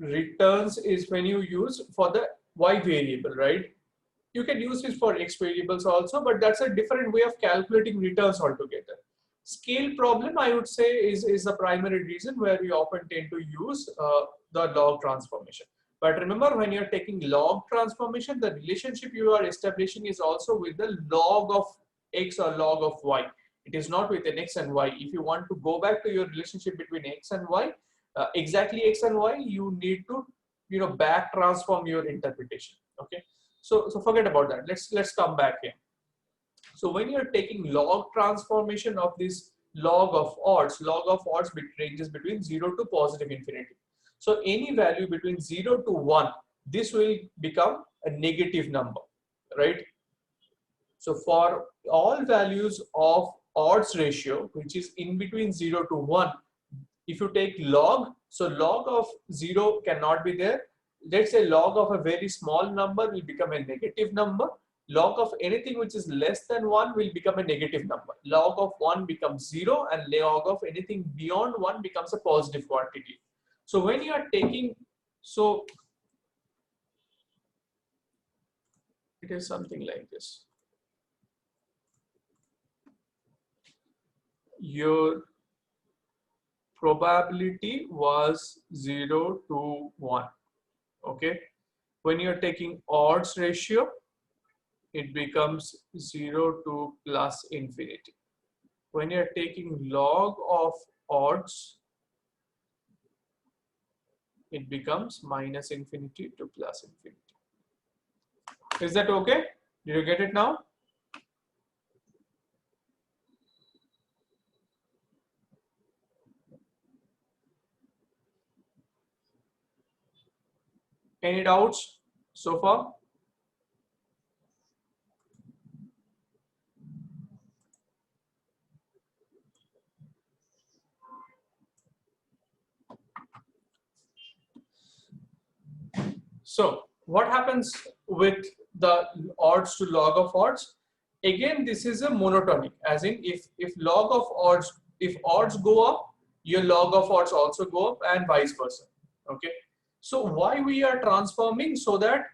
returns is when you use for the y variable, right? You can use this for x variables also, but that's a different way of calculating returns altogether. Scale problem, I would say, is the primary reason where we often tend to use the log transformation. But remember, when you're taking log transformation, the relationship you are establishing is also with the log of x or log of y. It is not with an x and y. If you want to go back to your relationship between x and y, exactly x and y, you need to back transform your interpretation. Okay, so forget about that. Let's come back here. So when you're taking log transformation of this log of odds ranges between 0 to positive infinity. So any value between 0 to 1, this will become a negative number, right? So for all values of odds ratio, which is in between 0 to 1, if you take log, so log of 0 cannot be there. Let's say log of a very small number will become a negative number. Log of anything which is less than 1 will become a negative number. Log of 1 becomes 0, and log of anything beyond 1 becomes a positive quantity. So when you are taking, so it is something like this. Your probability was 0 to 1. Okay. When you're taking odds ratio, it becomes 0 to plus infinity. When you're taking log of odds, it becomes minus infinity to plus infinity. Is that okay? Did you get it now? Any doubts so far? So what happens with the odds to log of odds? Again, this is a monotonic, as in if log of odds, if odds go up, your log of odds also go up, and vice versa. Okay. So why we are transforming? So that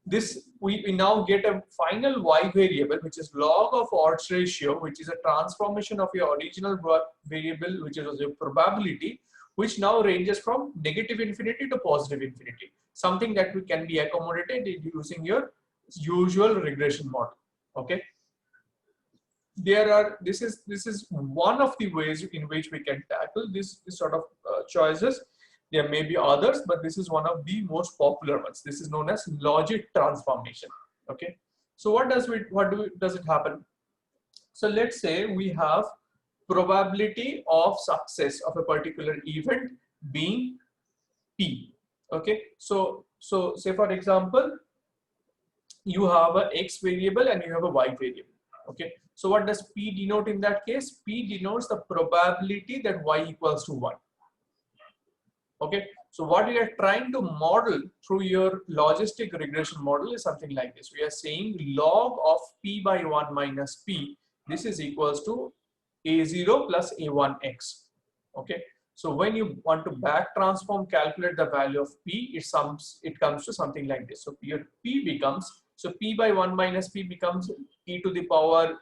this we now get a final y variable, which is log of odds ratio, which is a transformation of your original variable, which is your probability, which now ranges from negative infinity to positive infinity, something that we can be accommodated using your usual regression model. Okay, this is one of the ways in which we can tackle this sort of choices. There may be others, but this is one of the most popular ones. This is known as logic transformation. Okay, so what does it happen? So let's say we have probability of success of a particular event being p. Okay, so say for example, you have a x variable and you have a y variable. Okay, so what does p denote in that case? P denotes the probability that y equals to 1. Okay, so what we are trying to model through your logistic regression model is something like this. We are saying log of p by 1 minus p, this is equals to a0 plus a1x. Okay, so when you want to back transform, calculate the value of p, it comes to something like this. So your p becomes, so p by 1 minus p becomes e to the power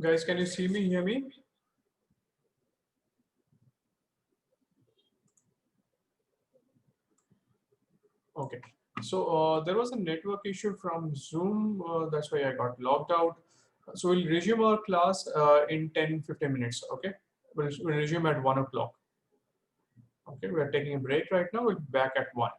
Guys, can you see me, hear me? Okay. So there was a network issue from Zoom. That's why I got logged out. So we'll resume our class in 10-15 minutes. Okay. We'll resume at 1 o'clock. Okay. We're taking a break right now. We'll be back at 1.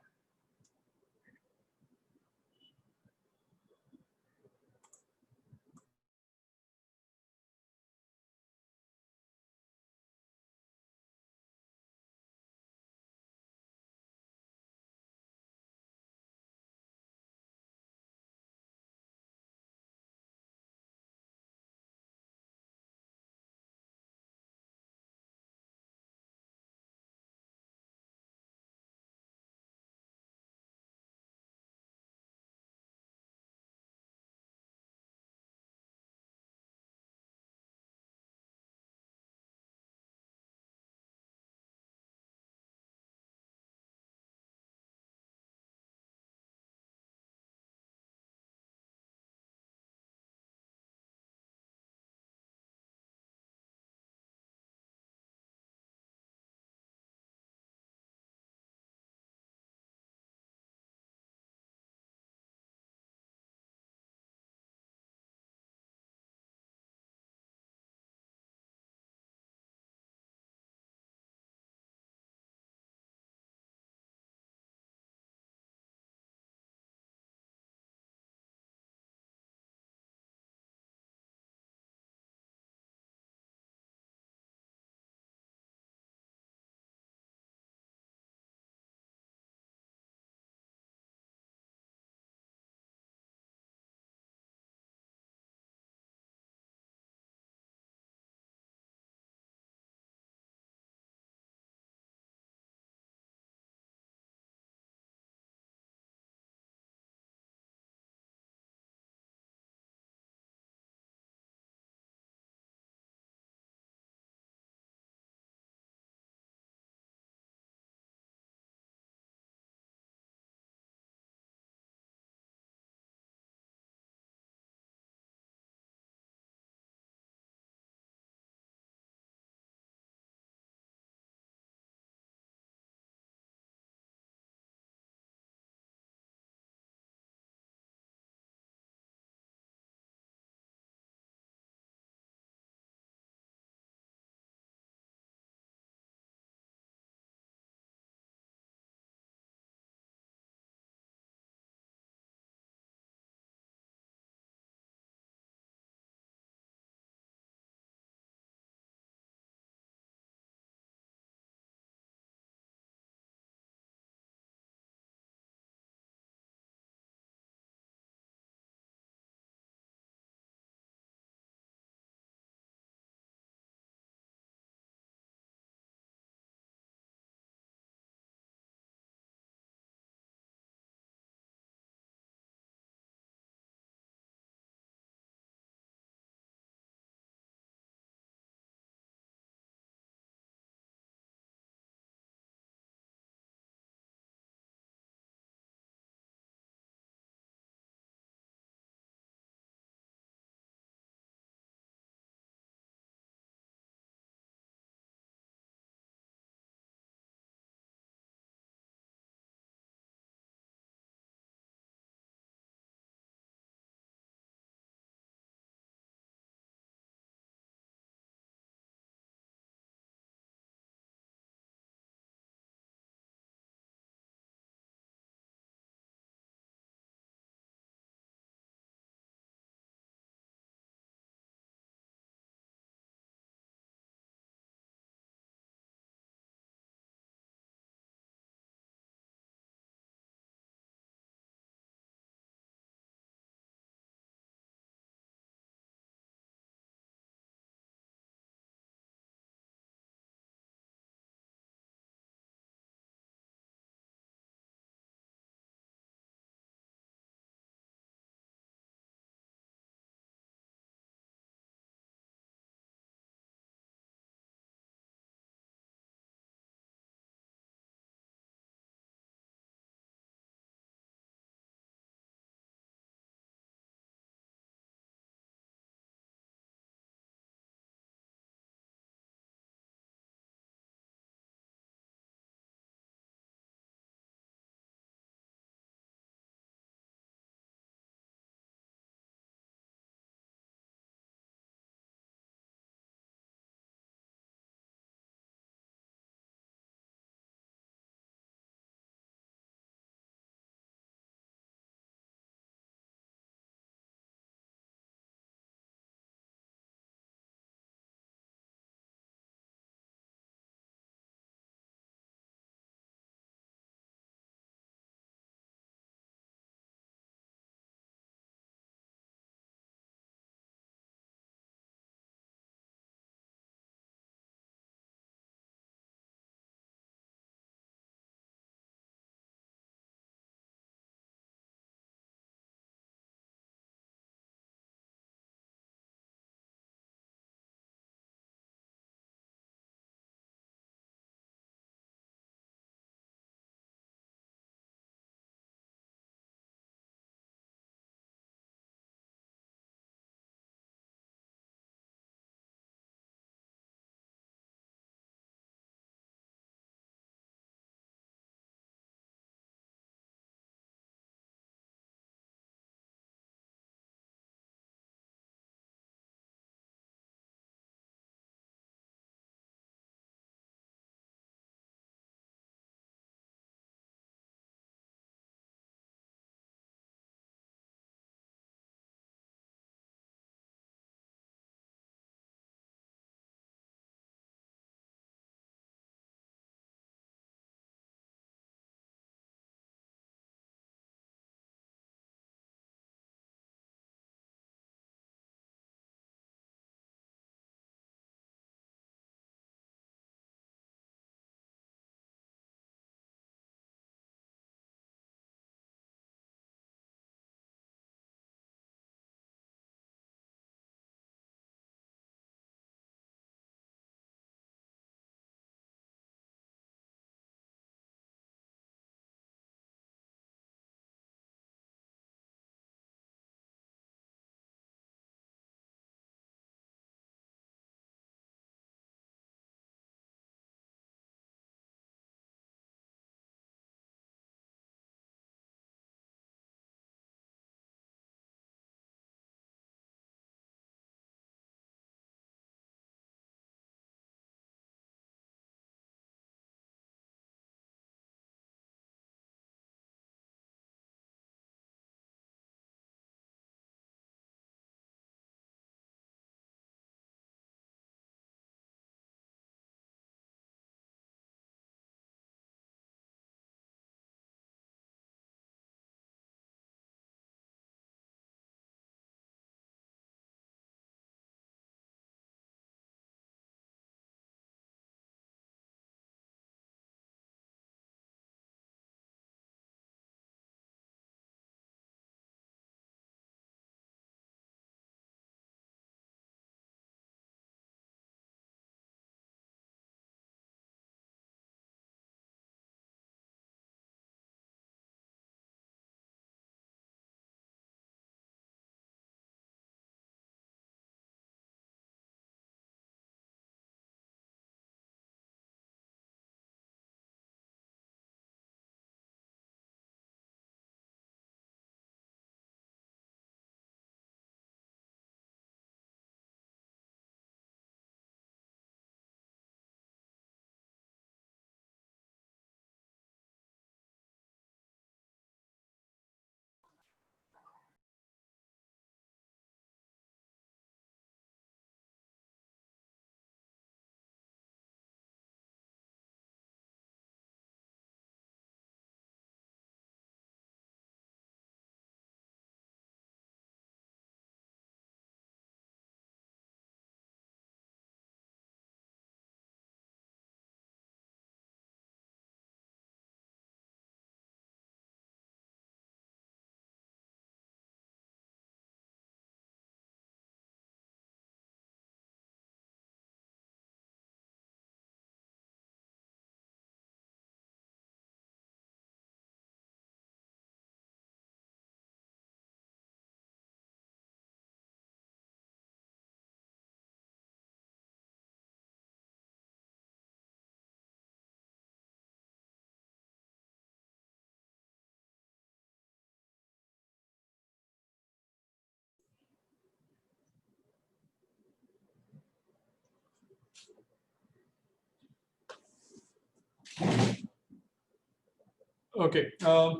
Okay.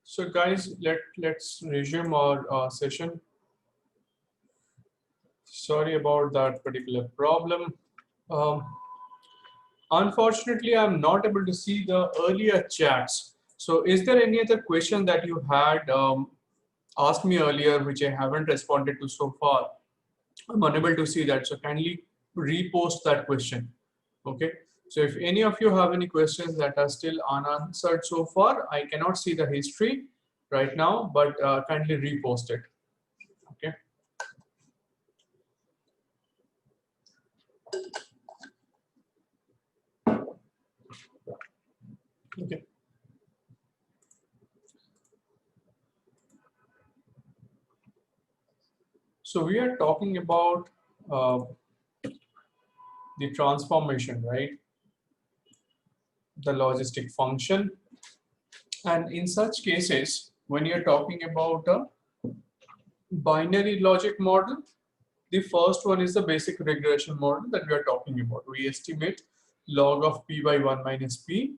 So guys, let's resume our session. Sorry about that particular problem. Um, Unfortunately, I'm not able to see the earlier chats. So is there any other question that you had asked me earlier, which I haven't responded to so far? I'm unable to see that. So kindly repost that question. Okay. So if any of you have any questions that are still unanswered so far, I cannot see the history right now, but kindly repost it. Okay. Okay. So we are talking about the transformation, right? The logistic function. And in such cases, when you're talking about a binary logic model, the first one is the basic regression model that we are talking about. We estimate log of p by 1 minus p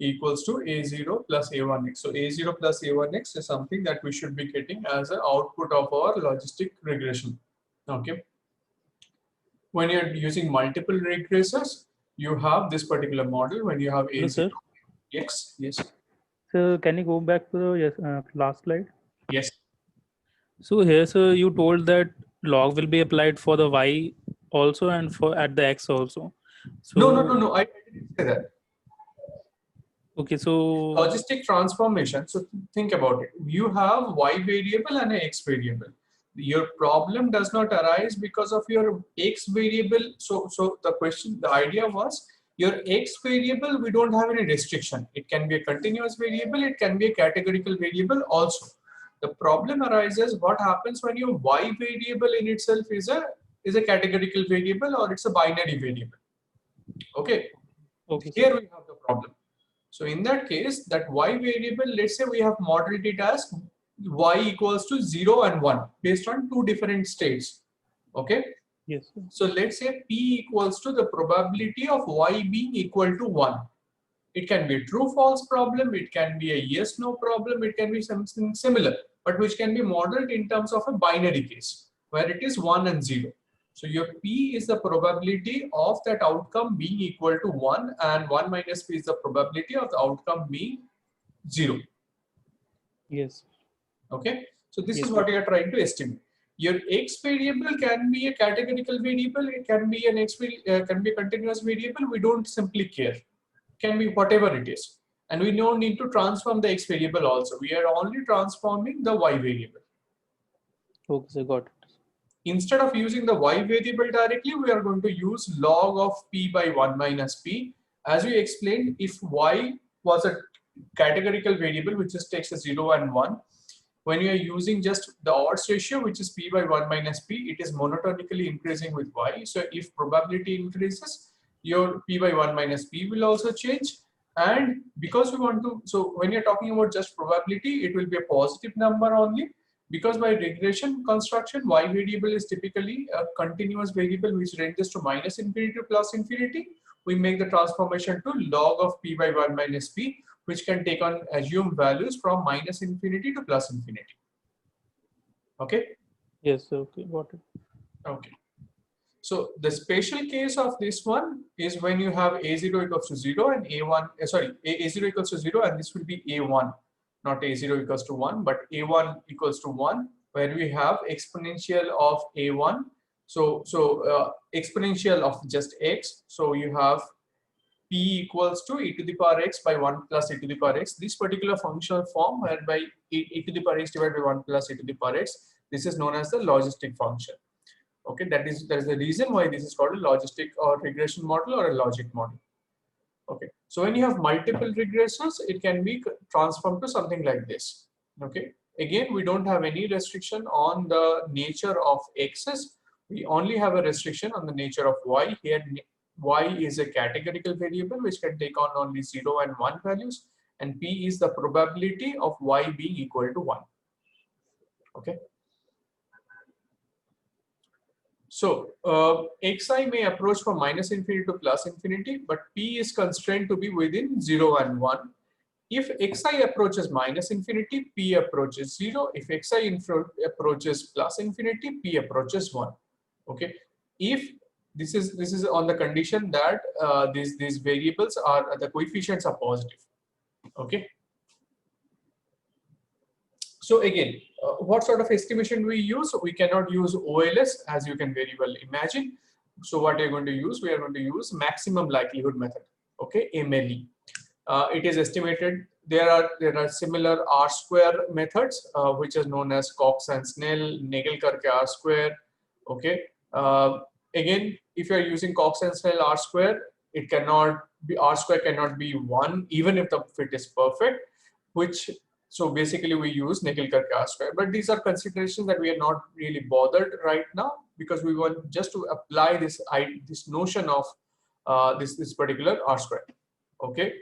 equals to a0 plus a1x. So a0 plus a1x is something that we should be getting as an output of our logistic regression. Okay. When you're using multiple regressors, you have this particular model. When you have Hello, a0, sir. yes, yes, So can you go back to the last slide? yes. So here, sir, you told that log will be applied for the y also and for at the x also. So I didn't say that. okay, so Logistic transformation. So think about it. You have y variable and an x variable. Your problem does not arise because of your x variable. So the question, the idea was your x variable, we don't have any restriction. It can be a continuous variable. It can be a categorical variable also. The problem arises what happens when your y variable in itself is a categorical variable or it's a binary variable. Okay. okay, Here sir. we have the problem. So in that case, that y variable, let's say we have modeled it as y equals to 0 and 1 based on two different states. Okay. Yes, sir. So let's say p equals to the probability of y being equal to 1. It can be a true false problem. It can be a yes no problem. It can be something similar, but which can be modeled in terms of a binary case where it is 1 and 0. So your p is the probability of that outcome being equal to 1, and 1 minus p is the probability of the outcome being 0. Yes, Okay. So this yes, is sir. what you are trying to estimate. Your x variable can be a categorical variable. It can be an can be a continuous variable. We don't simply care. Can be whatever it is. And we don't need to transform the x variable also. We are only transforming the y variable. Okay, sir, got it. Instead of using the y variable directly, we are going to use log of p by 1 minus p. As we explained, if y was a categorical variable which just takes a 0 and 1, when you are using just the odds ratio, which is p by 1 minus p, it is monotonically increasing with y. So if probability increases, your p by 1 minus p will also change. And because we want to, so when you're talking about just probability, it will be a positive number only. Because by regression construction, y variable is typically a continuous variable which ranges to minus infinity to plus infinity. We make the transformation to log of p by 1 minus p, which can take on assumed values from minus infinity to plus infinity. Okay. Yes, sir. Okay, got it. Okay. So the special case of this one is when you have a0 equals to 0 and a1, a0 equals to 0, and this will be a1, not a0 equals to 1, but a1 equals to 1, where we have exponential of a1. So exponential of just x. So you have p equals to e to the power x by 1 plus e to the power x. This particular functional form whereby e to the power x divided by 1 plus e to the power x, this is known as the logistic function. Okay, that is the reason why this is called a logistic or regression model or a logic model. Okay, so when you have multiple regressors, it can be transformed to something like this. Okay, again, we don't have any restriction on the nature of x's. We only have a restriction on the nature of y. Here, y is a categorical variable which can take on only 0 and 1 values, and p is the probability of y being equal to 1. Okay. So xi may approach from minus infinity to plus infinity, but p is constrained to be within 0 and 1. If xi approaches minus infinity, p approaches 0. If xi approaches plus infinity, p approaches 1. Okay. If this is on the condition that these variables are the coefficients are positive. Okay. So again, what sort of estimation we use? We cannot use OLS, as you can very well imagine. So what are you going to use? We are going to use maximum likelihood method. Okay, MLE. It is estimated. There are similar R-square methods, which is known as Cox and Snell, Nagelkarke R-square. Okay. Again, if you are using Cox and Snell R-square, it cannot be R-square cannot be 1, even if the fit is perfect. So basically we use Nagelkarke R-square. But these are considerations that we are not really bothered right now, because we want just to apply this notion of this particular R-square. Okay.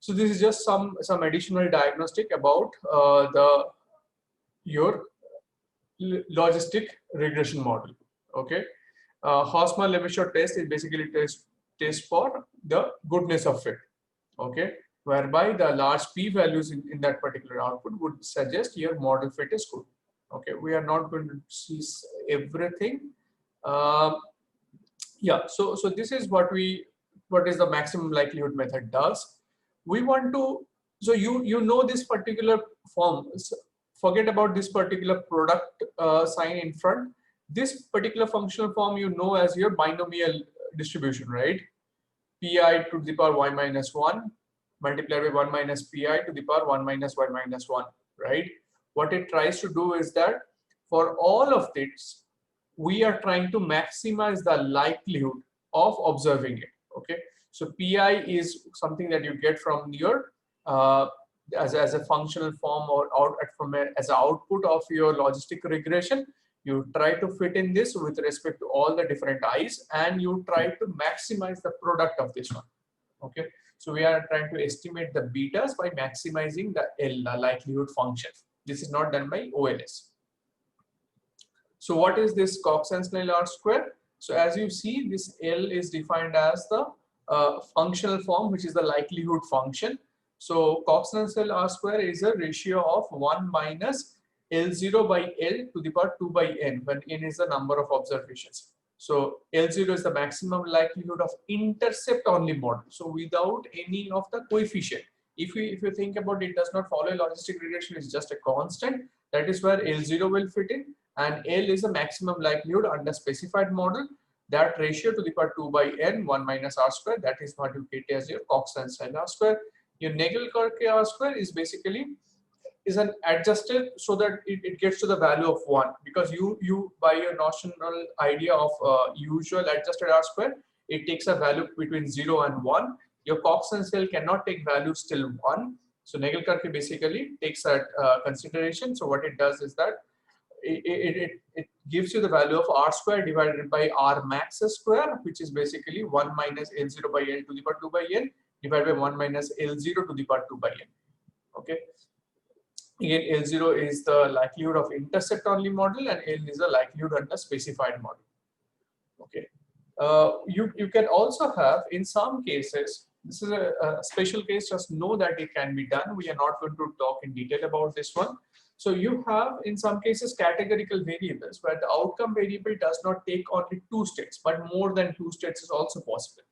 So this is just some additional diagnostic about your logistic regression model. Okay. Hausmann-Levashov test is basically test for the goodness of fit. Okay. Whereby the large p values in that particular output would suggest your model fit is good. Okay. We are not going to see everything. Yeah. So this is what is the maximum likelihood method does. We want to, so you know this particular form. Forget about this particular product sign in front. This particular functional form you know as your binomial distribution, right? Pi to the power y minus 1 multiplied by 1 minus pi to the power 1 minus y minus 1, right? What it tries to do is that for all of this, we are trying to maximize the likelihood of observing it. Okay. So pi is something that you get from your as a functional form or as an output of your logistic regression. You try to fit in this with respect to all the different i's, and you try to maximize the product of this one. Okay. So we are trying to estimate the betas by maximizing the L, the likelihood function. This is not done by OLS. So what is this Cox and Snell R-square? So as you see, this L is defined as the functional form, which is the likelihood function. So Cox and Snell R-square is a ratio of 1 minus L0 by L to the power 2 by n, when n is the number of observations. So L0 is the maximum likelihood of intercept only model. So without any of the coefficient. If you think about it, does not follow logistic regression, is just a constant. That is where L0 will fit in, and L is the maximum likelihood under specified model. That ratio to the power 2 by n, 1 minus R square, that is what you get as your Cox and Snell R square. Your Nagelkarke R square is basically an adjusted so that it gets to the value of 1, because you by your notional idea of usual adjusted R square, it takes a value between 0 and 1. Your Cox and Snell cannot take values till 1. So Nagelkarke basically takes that consideration. So what it does is that it gives you the value of R square divided by R max square, which is basically 1 minus L0 by L to the power 2 by n divided by 1 minus L0 to the power 2 by n. Okay. Again, L0 is the likelihood of intercept only model, and L is the likelihood under specified model. Okay. You can also have, in some cases, this is a special case, just know that it can be done. We are not going to talk in detail about this one. So you have, in some cases, categorical variables where the outcome variable does not take only 2 states, but more than 2 states is also possible.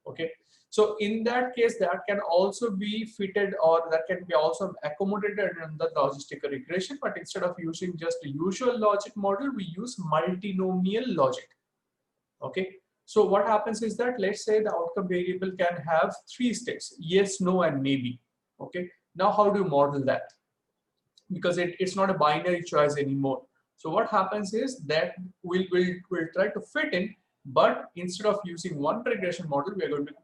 Okay. So in that case, that can also be fitted, or that can be also accommodated in the logistic regression. But instead of using just the usual logic model, we use multinomial logic. Okay. So what happens is that, let's say the outcome variable can have 3 states: yes, no, and maybe. Okay. Now, how do you model that? Because it's not a binary choice anymore. So what happens is that we'll try to fit in, but instead of using one regression model, we are going to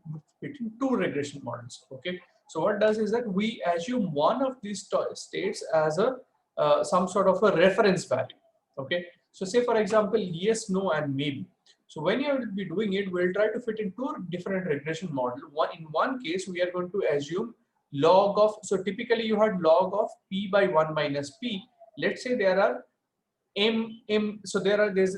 fit in 2 regression models. Okay. So what it does is that we assume one of these states as a some sort of a reference value. Okay. So say for example, yes, no, and maybe. So when you will be doing it, we'll try to fit in 2 different regression models. In one case, we are going to assume log of, so typically you had log of p by 1 minus p. Let's say there are m, so there's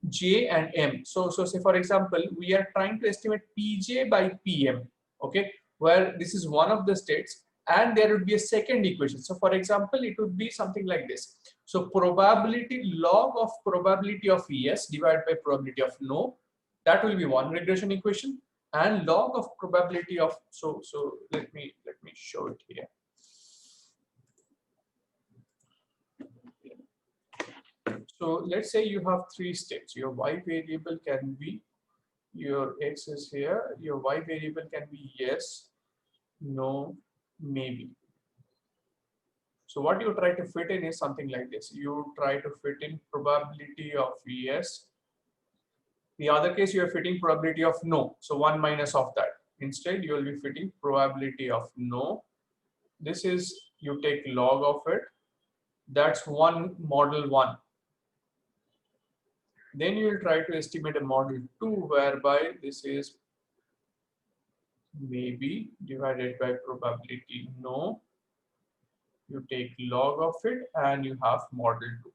j and m. So say for example, we are trying to estimate pj by pm. Okay, where this is one of the states, and there would be a second equation. So for example, it would be something like this. So probability, log of probability of yes divided by probability of no, that will be one regression equation, and log of probability of, so let me show it here. So let's say you have three states. Your y variable can be, your x is here, your y variable can be yes, no, maybe. So what you try to fit in is something like this. You try to fit in probability of yes. The other case, you are fitting probability of no. So 1 minus of that. Instead, you will be fitting probability of no. This is, you take log of it. That's one model 1. Then you will try to estimate a model 2, whereby this is maybe divided by probability no. You take log of it and you have model 2.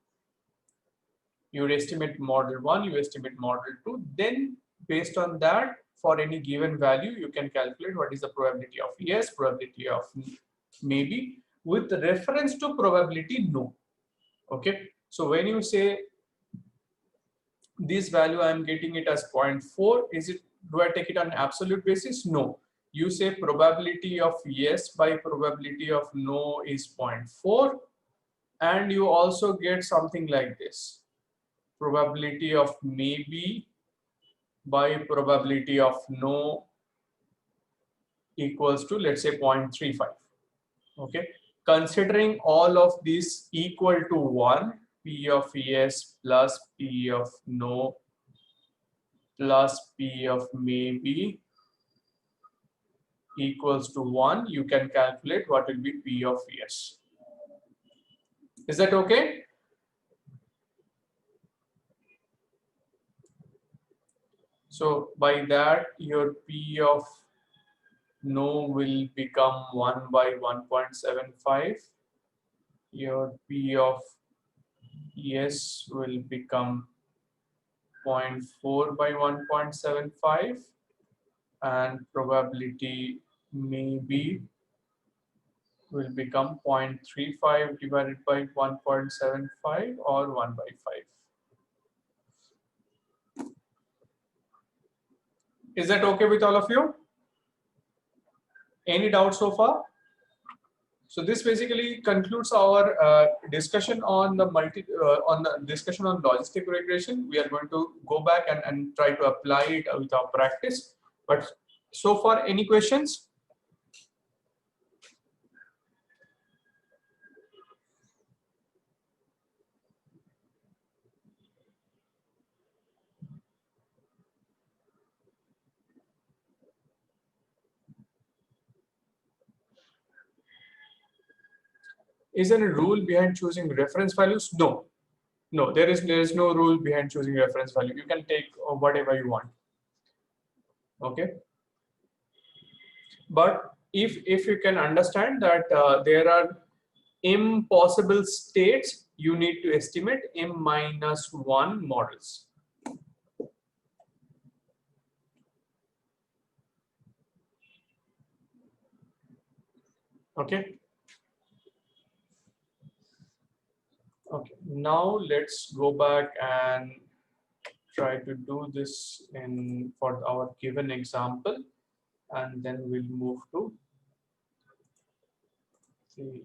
You estimate model 1, you estimate model 2. Then based on that, for any given value, you can calculate what is the probability of yes, probability of maybe, with reference to probability no. Okay. So when you say this value, I am getting it as 0.4, is it, do I take it on absolute basis? No. You say probability of yes by probability of no is 0.4, and you also get something like this. Probability of maybe by probability of no equals to, let's say, 0.35. Okay. Considering all of these equal to 1, P of yes plus P of no plus P of maybe equals to 1, you can calculate what will be P of yes. Is that okay? So by that, your P of no will become 1 by 1.75. Your P of yes will become 0.4 by 1.75, and probability maybe will become 0.35 divided by 1.75, or 1 by 5. Is that okay with all of you? Any doubts so far? So this basically concludes our discussion on the discussion on logistic regression. We are going to go back and try to apply it with our practice. But so far, any questions? Is there a rule behind choosing reference values? No. No, there is no rule behind choosing reference value. You can take whatever you want. Okay. But if you can understand that there are impossible states, you need to estimate m-1 models. Okay. Okay, now let's go back and try to do this for our given example, and then we'll move to the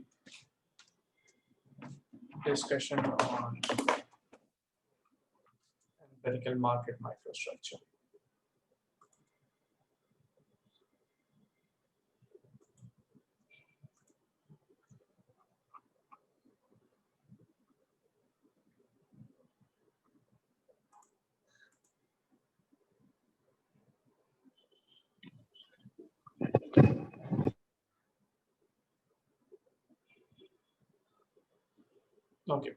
discussion on empirical market microstructure. Okay.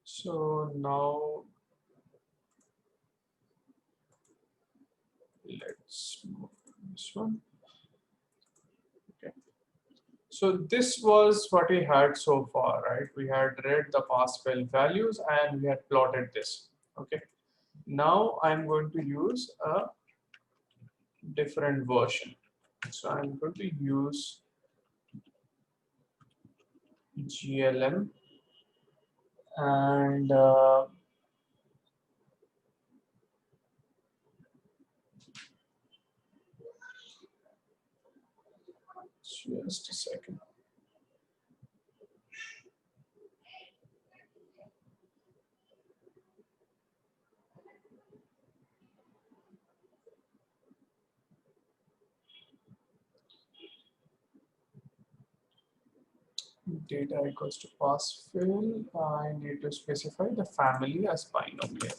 So now let's move to this one. Okay. So this was what we had so far, right? We had read the pass-fail values and we had plotted this. Okay. Now I'm going to use a different version. So I'm going to use GLM and just a second. Data equals to pass fill. I need to specify the family as binomial.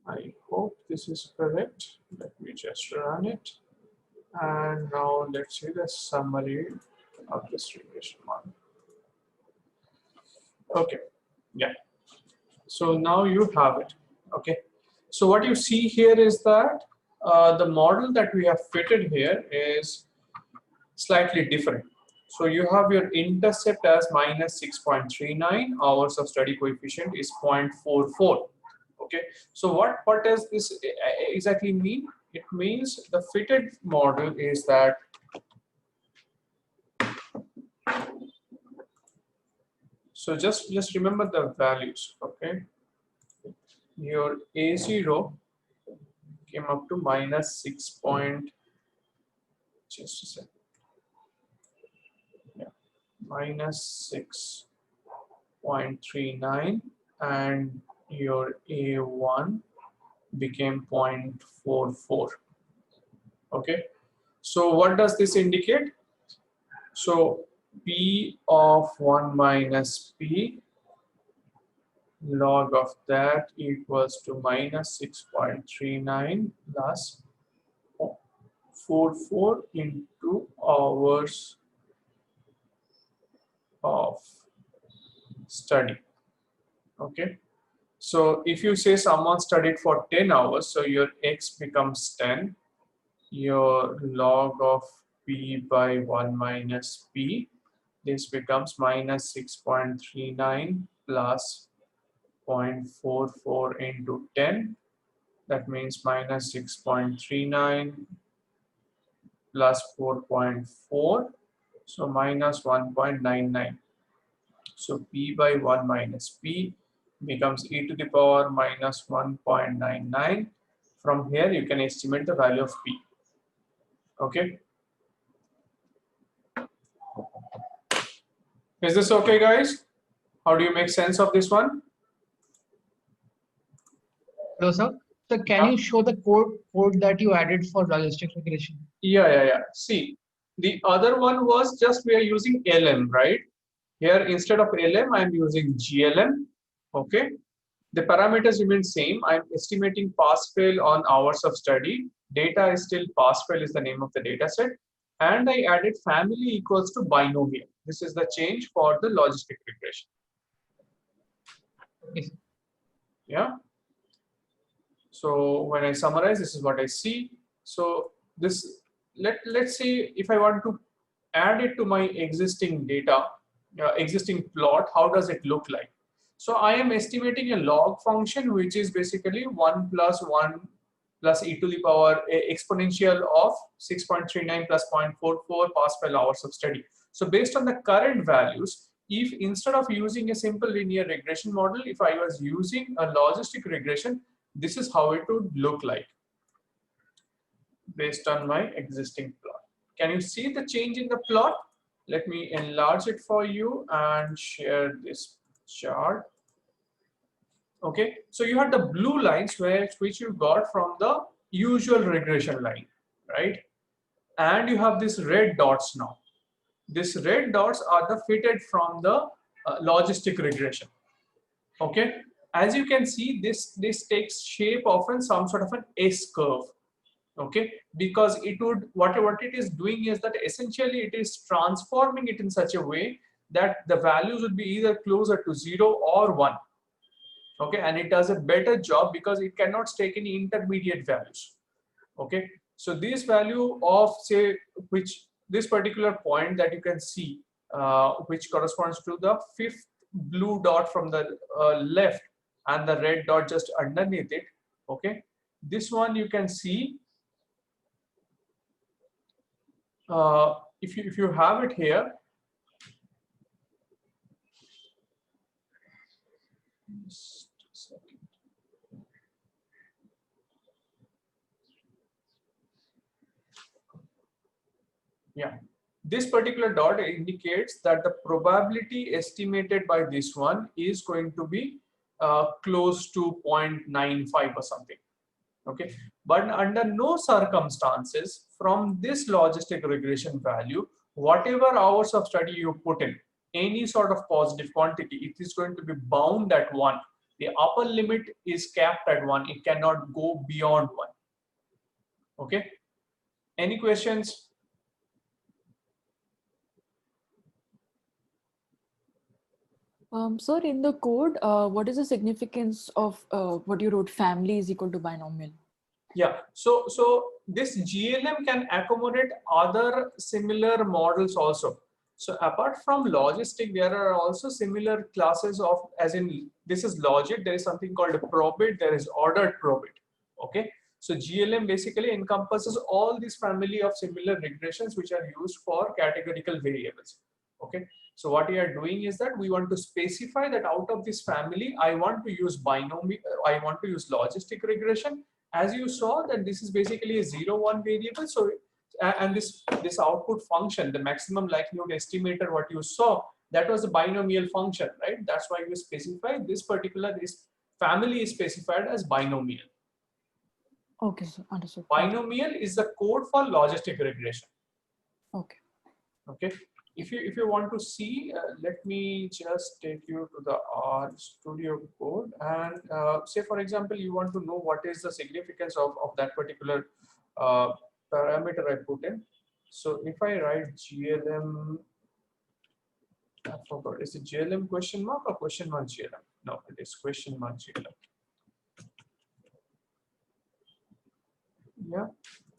I hope this is correct. Let me just run it. And now let's see the summary of this regression model. Okay, yeah. So now you have it. Okay. So what you see here is that the model that we have fitted here is slightly different. So you have your intercept as minus 6.39, hours of study coefficient is 0.44. Okay, so what does this exactly mean? It means the fitted model is that so just remember the values. Okay, your A0 came up to minus 6 point, just a second, yeah, minus 6.39, and your A1 became 0.44. Okay, so what does this indicate? So P of 1 minus P log of that equals to minus 6.39 plus 44 into hours of study. Okay, so if you say someone studied for 10 hours, so your X becomes 10, your log of P by 1 minus P, this becomes minus 6.39 plus 0.44 into 10, that means minus 6.39 plus 4.4, so minus 1.99. So P by 1 minus P becomes e to the power minus 1.99. From here you can estimate the value of P. Okay, is this okay, guys? How do you make sense of this one? Hello, sir. So can you show the code that you added for logistic regression? Yeah. See, the other one was just we are using LM, right? Here instead of LM, I'm using GLM. Okay. The parameters remain same. I'm estimating pass fail on hours of study. Data is still pass fail is the name of the data set. And I added family equals to binomial. This is the change for the logistic regression. Yes. Yeah. So when I summarize, this is what I see. So this, let's see if I want to add it to my existing data, existing plot, how does it look like? So I am estimating a log function, which is basically 1 plus 1 plus e to the power exponential of 6.39 plus 0.44 Pascal hours of study. So based on the current values, if instead of using a simple linear regression model, if I was using a logistic regression, this is how it would look like based on my existing plot. Can you see the change in the plot? Let me enlarge it for you and share this chart. Okay, so you had the blue lines which you got from the usual regression line, right? And you have these red dots now. These red dots are the fitted from the logistic regression. Okay, as you can see, this takes shape of some sort of an S curve. Okay, because it would what it is doing is that essentially it is transforming it in such a way that the values would be either closer to 0 or 1. Okay, and it does a better job because it cannot take any intermediate values. Okay, so this value of say which this particular point that you can see which corresponds to the fifth blue dot from the left and the red dot just underneath it. Okay, this one you can see. If you have it here, just a second. Yeah, this particular dot indicates that the probability estimated by this one is going to be close to 0.95 or something. Okay, but under no circumstances from this logistic regression value, whatever hours of study you put in, any sort of positive quantity, it is going to be bound at 1. The upper limit is capped at 1. It cannot go beyond 1. Okay, any questions? Sir, in the code, what is the significance of what you wrote, family is equal to binomial? Yeah, so this GLM can accommodate other similar models also. So apart from logistic, there are also similar classes of, as in this is logic, there is something called a probit, there is ordered probit. Okay, so GLM basically encompasses all these family of similar regressions which are used for categorical variables. Okay, so what we are doing is that we want to specify that out of this family, I want to use binomial, I want to use logistic regression. As you saw that this is basically a 0-1 variable. So and this output function, the maximum likelihood estimator, what you saw, that was a binomial function, right? That's why we specify this family is specified as binomial. Okay, so understood. Binomial is the code for logistic regression. Okay. Okay. If you want to see, let me just take you to the R Studio code and say, for example, you want to know what is the significance of that particular parameter I put in. So if I write GLM, I forgot, is it GLM question mark or question mark GLM? No, it is question mark GLM. Yeah.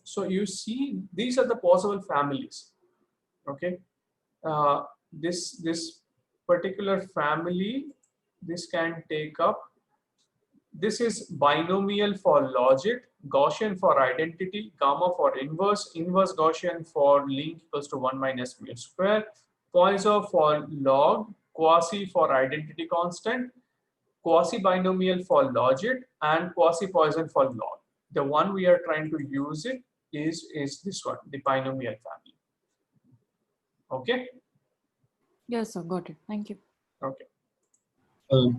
So you see, these are the possible families. Okay. This particular family, this can take up, this is binomial for logic, Gaussian for identity, gamma for inverse, inverse Gaussian for link equals to 1 minus mu square, Poisson for log, quasi for identity constant, quasi binomial for logic, and quasi Poisson for log. The one we are trying to use it is this one, the binomial family. Okay. Yes, sir, got it. Thank you. Okay.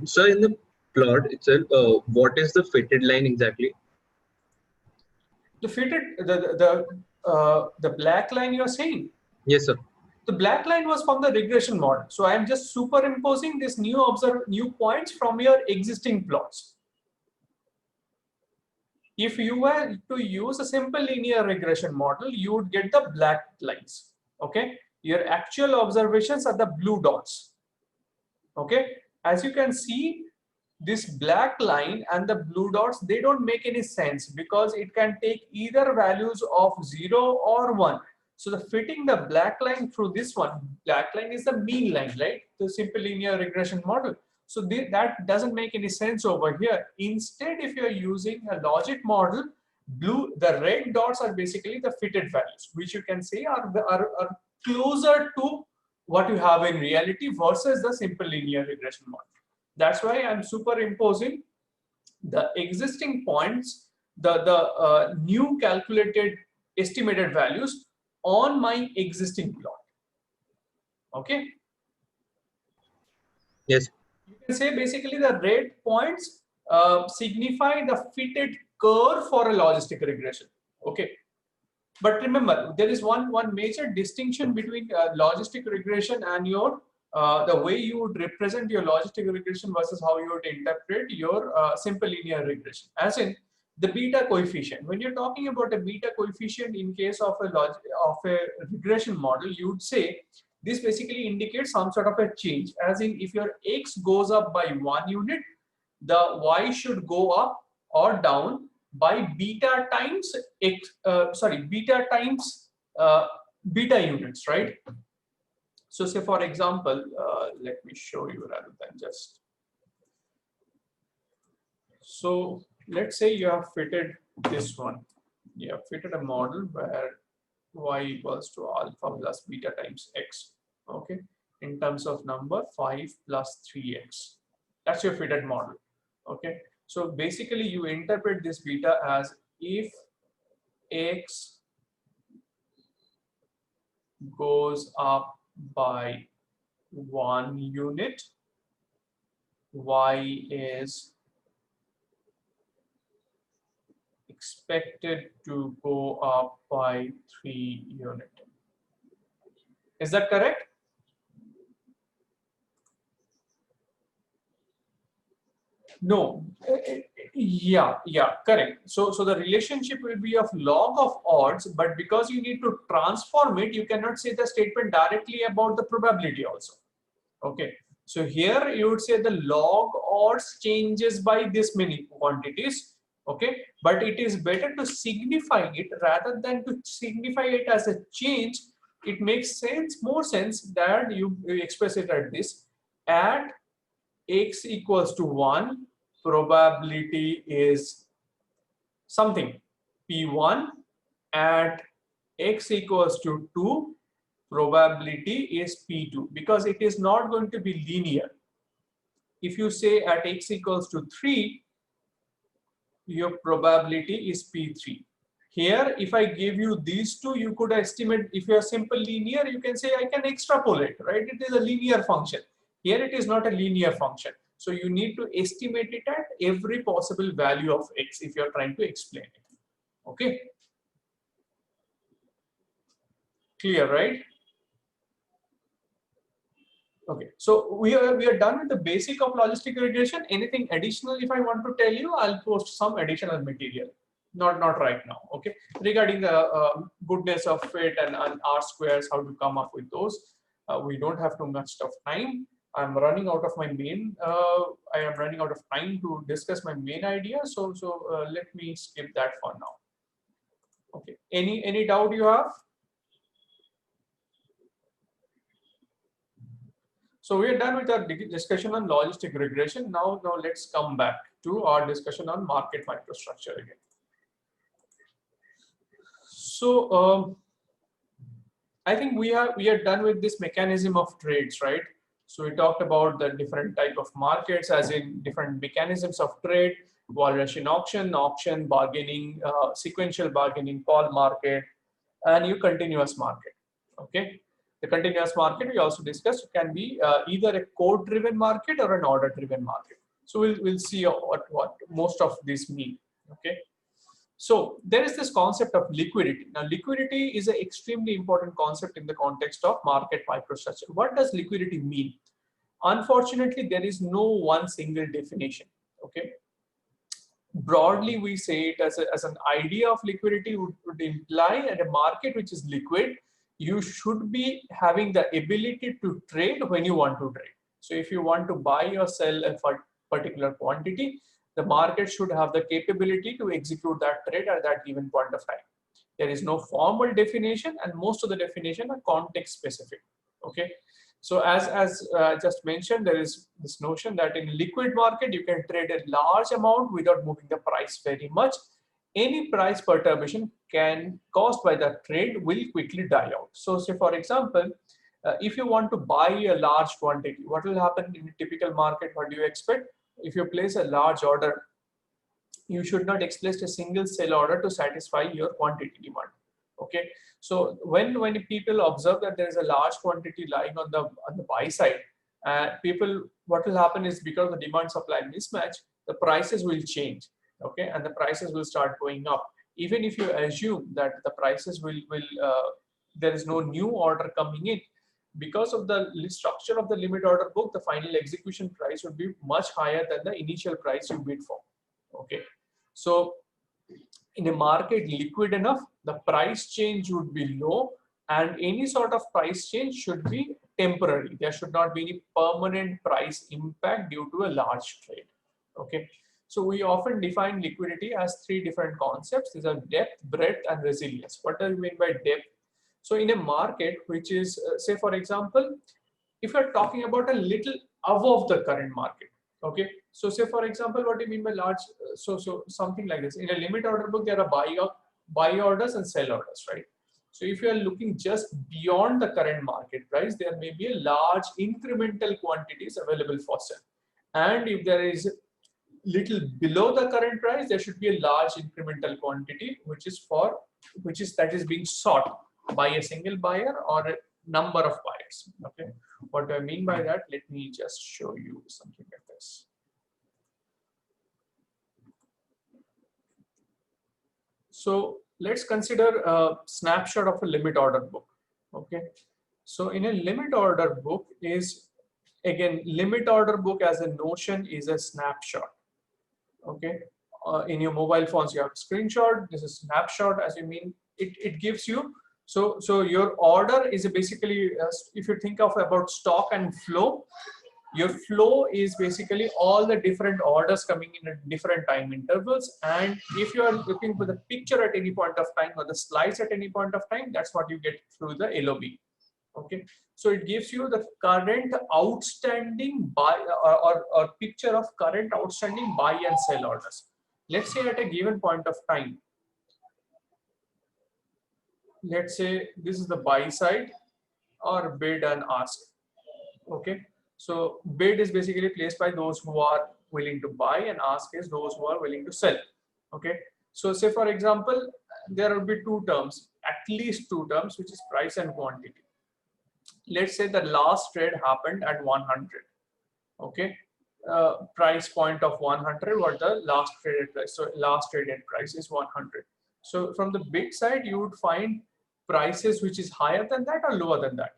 So in the plot itself, what is the fitted line exactly? The fitted, the black line you are saying? Yes, sir. The black line was from the regression model. So I am just superimposing this new points from your existing plots. If you were to use a simple linear regression model, you would get the black lines. Okay, your actual observations are the blue dots. Okay, as you can see, this black line and the blue dots, they don't make any sense because it can take either values of 0 or 1. So the fitting the black line through this one, black line is the mean line, right? The simple linear regression model. So that doesn't make any sense over here. Instead, if you're using a logic model, the red dots are basically the fitted values, which you can say are closer to what you have in reality versus the simple linear regression model. That's why I'm superimposing the existing points, the new calculated estimated values on my existing plot. Okay. Yes. You can say basically the red points signify the fitted curve for a logistic regression. Okay. But remember, there is one major distinction between logistic regression and your the way you would represent your logistic regression versus how you would interpret your simple linear regression. As in the beta coefficient. When you're talking about a beta coefficient in case of a regression model, you would say this basically indicates some sort of a change. As in, if your x goes up by 1 unit, the y should go up or down by beta times beta times beta units, right? So say for example, let me show you rather than just. So let's say you have fitted this one. You have fitted a model where y equals to alpha plus beta times x. Okay, in terms of number 5 plus 3x. That's your fitted model. Okay, so basically you interpret this beta as if x goes up by 1 unit, y is expected to go up by 3 unit. Is that correct? No. Yeah, correct. So the relationship will be of log of odds, but because you need to transform it, you cannot say the statement directly about the probability also. Okay. So here you would say the log odds changes by this many quantities. Okay, but it is better to signify it rather than to signify it as a change. It makes more sense that you express it at this. At x equals to 1, probability is something p1. At x equals to 2, probability is p2, because it is not going to be linear. If you say at x equals to 3, your probability is p3. Here, if I give you these two, you could estimate. If you are simple linear, you can say I can extrapolate, right? It is a linear function. Here it is not a linear function. So you need to estimate it at every possible value of x if you are trying to explain it. Okay. Clear, right? Okay, so we are done with the basic of logistic regression. Anything additional if I want to tell you, I'll post some additional material. Not right now. Okay, regarding the goodness of fit and R squares, how to come up with those. We don't have too much of time. I'm running out of my main. I am running out of time to discuss my main idea. So let me skip that for now. Okay. Any doubt you have? So we are done with our discussion on logistic regression. Now let's come back to our discussion on market microstructure again. So I think we are done with this mechanism of trades, right? So we talked about the different type of markets, as in different mechanisms of trade: wall Russian auction, bargaining, sequential bargaining, call market, and your continuous market. Okay. The continuous market we also discussed can be either a code-driven market or an order-driven market. So we'll see what most of these mean. Okay. So there is this concept of liquidity. Now, liquidity is an extremely important concept in the context of market microstructure. What does liquidity mean? Unfortunately, there is no one single definition. Okay. Broadly, we say it as an idea of liquidity would imply that a market which is liquid, you should be having the ability to trade when you want to trade. So if you want to buy or sell a particular quantity, the market should have the capability to execute that trade at that given point of time. There is no formal definition, and most of the definition are context specific. Okay. So as just mentioned, there is this notion that in liquid market, you can trade a large amount without moving the price very much. Any price perturbation caused by that trade will quickly die out. So say for example, if you want to buy a large quantity, what will happen in a typical market? What do you expect? If you place a large order, you should not place a single sell order to satisfy your quantity demand. Okay, so when people observe that there is a large quantity lying on the buy side, what will happen is, because of the demand supply mismatch, the prices will change. Okay, and the prices will start going up. Even if you assume that the prices will there is no new order coming in, because of the structure of the limit order book, the final execution price would be much higher than the initial price you bid for. Okay, so in a market liquid enough, the price change would be low, and any sort of price change should be temporary. There should not be any permanent price impact due to a large trade. Okay, so we often define liquidity as three different concepts. These are depth, breadth, and resilience. What do we mean by depth? So in a market which is, say for example, if you're talking about a little above the current market, okay. So say for example, what do you mean by large? So something like this. In a limit order book, there are buy orders and sell orders, right? So if you are looking just beyond the current market price, there may be a large incremental quantities available for sale. And if there is little below the current price, there should be a large incremental quantity which is being sought by a single buyer or a number of buyers. Okay, what do I mean by that? Let me just show you something like this. So let's consider a snapshot of a limit order book. Okay, so in a limit order book is, again, limit order book as a notion is a snapshot. Okay, in your mobile phones you have a screenshot. This is snapshot, as you mean it gives you. So your order is basically, if you think of about stock and flow, your flow is basically all the different orders coming in at different time intervals. And if you are looking for the picture at any point of time or the slides at any point of time, that's what you get through the LOB. Okay, so it gives you the current outstanding buy or picture of current outstanding buy and sell orders. Let's say at a given point of time, let's say this is the buy side or bid and ask. Okay, so bid is basically placed by those who are willing to buy and ask is those who are willing to sell. Okay, so say for example, there will be two terms, at least two terms, which is price and quantity. Let's say the last trade happened at 100. Okay, price point of 100, what the last traded price. So last traded price is 100. So from the bid side, you would find prices which is higher than that or lower than that.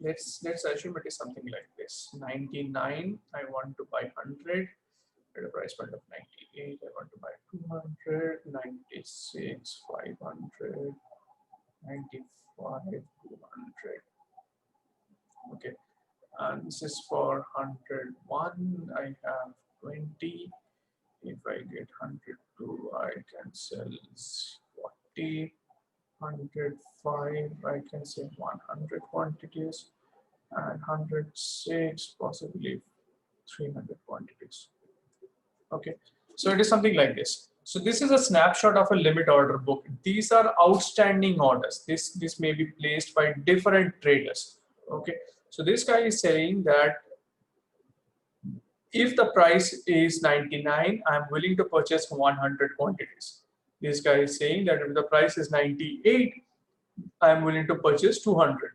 Let's assume it is something like this. 99, I want to buy 100 at a price point of 98. I want to buy 200, 96, 500, 95, 200. Okay, and this is for 101. I have 20. If I get 102, I can sell 40. 105, I can say 100 quantities, and 106, possibly 300 quantities. Okay, so it is something like this. So this is a snapshot of a limit order book. These are outstanding orders. This may be placed by different traders. Okay, so this guy is saying that if the price is 99, I'm willing to purchase 100 quantities. This guy is saying that if the price is 98, I'm willing to purchase 200.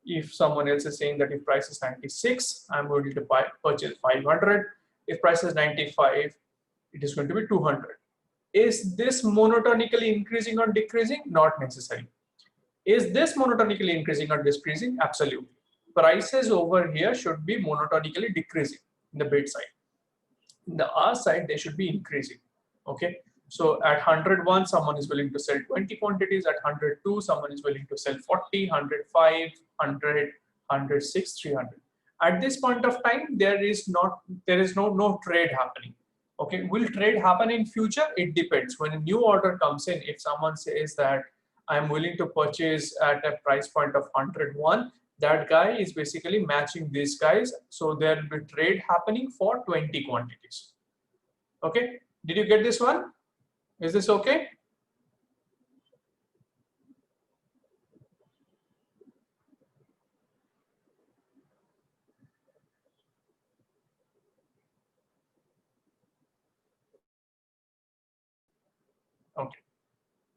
If someone else is saying that if price is 96, I'm willing to purchase 500. If price is 95, it is going to be 200. Is this monotonically increasing or decreasing? Not necessarily. Is this monotonically increasing or decreasing? Absolutely. Prices over here should be monotonically decreasing in the bid side. In the ask side, they should be increasing. Okay. So at 101, someone is willing to sell 20 quantities. At 102, someone is willing to sell 40, 105, 100, 106, 300. At this point of time, there is no trade happening. Okay, will trade happen in future? It depends. When a new order comes in, if someone says that I'm willing to purchase at a price point of 101, that guy is basically matching these guys. So there will be trade happening for 20 quantities. Okay, did you get this one? Is this okay? Okay.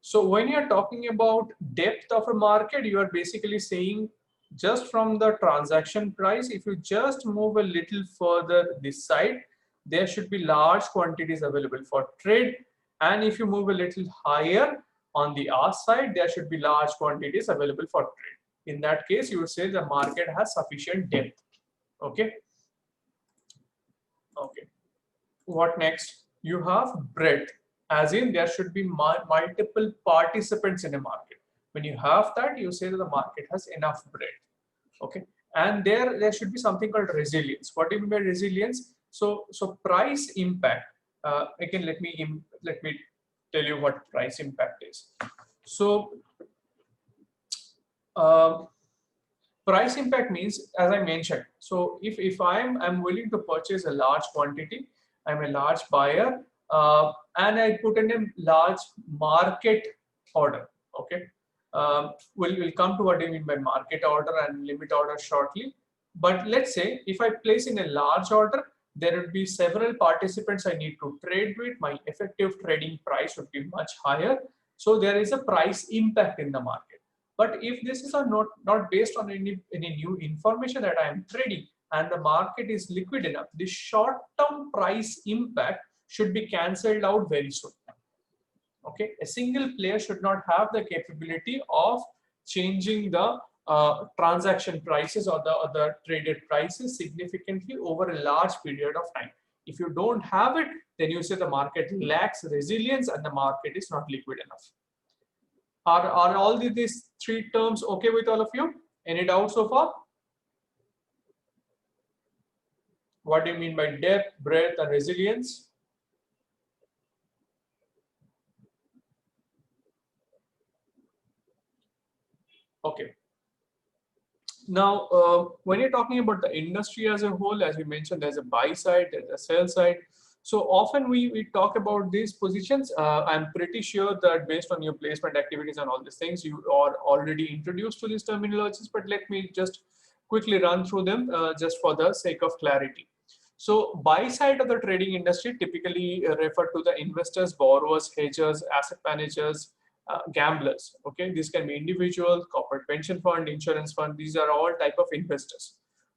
So when you're talking about depth of a market, you are basically saying just from the transaction price, if you just move a little further this side, there should be large quantities available for trade. And if you move a little higher on the ask side, there should be large quantities available for trade. In that case, you would say the market has sufficient depth. Okay. Okay. What next? You have breadth, as in there should be multiple participants in a market. When you have that, you say that the market has enough breadth. Okay, and there should be something called resilience. What do you mean by resilience? So price impact. Again, let me tell you what price impact is. So price impact means, as I mentioned, so if I'm willing to purchase a large quantity, I'm a large buyer, and I put in a large market order. Okay, we'll come to what I mean by market order and limit order shortly. But let's say if I place in a large order, there would be several participants I need to trade with. My effective trading price would be much higher. So there is a price impact in the market. But if this is not based on any new information that I am trading and the market is liquid enough, the short-term price impact should be cancelled out very soon. Okay, a single player should not have the capability of changing the transaction prices or the traded prices significantly over a large period of time. If you don't have it, then you say the market lacks resilience and the market is not liquid enough. Are all these three terms okay with all of you? Any doubts so far? What do you mean by depth, breadth, and resilience? Okay. Now, when you're talking about the industry as a whole, as we mentioned, there's a buy side, there's a sell side. So often we talk about these positions. I'm pretty sure that based on your placement activities and all these things, you are already introduced to these terminologies, but let me just quickly run through them just for the sake of clarity. So buy side of the trading industry typically refer to the investors, borrowers, hedgers, asset managers, gamblers. Okay, these can be individual, corporate pension fund, insurance fund. These are all type of investors.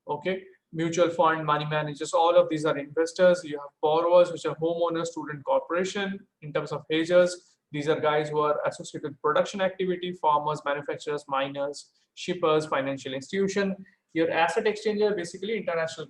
Okay, mutual fund, money managers, all of these are investors. You have borrowers, which are homeowners, student corporation. In terms of hedgers, these are guys who are associated with production activity, farmers, manufacturers, miners, shippers, financial institution. Your asset exchanger, basically international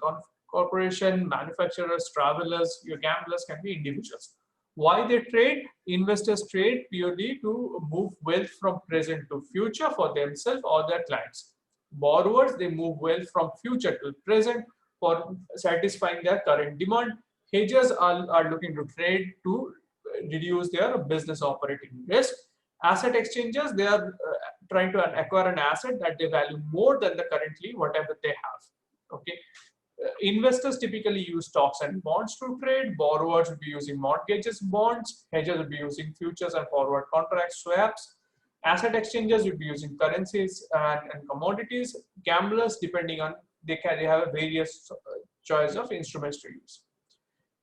corporation, manufacturers, travelers. Your gamblers can be individuals. Why they trade? Investors trade purely to move wealth from present to future for themselves or their clients. Borrowers, they move wealth from future to present for satisfying their current demand. Hedgers are looking to trade to reduce their business operating risk. Asset exchangers, they are trying to acquire an asset that they value more than the currently whatever they have. Okay. Investors typically use stocks and bonds to trade. Borrowers would be using mortgages, bonds. Hedgers would be using futures and forward contracts, swaps. Asset exchangers would be using currencies and commodities. Gamblers, depending on, they have various choice of instruments to use.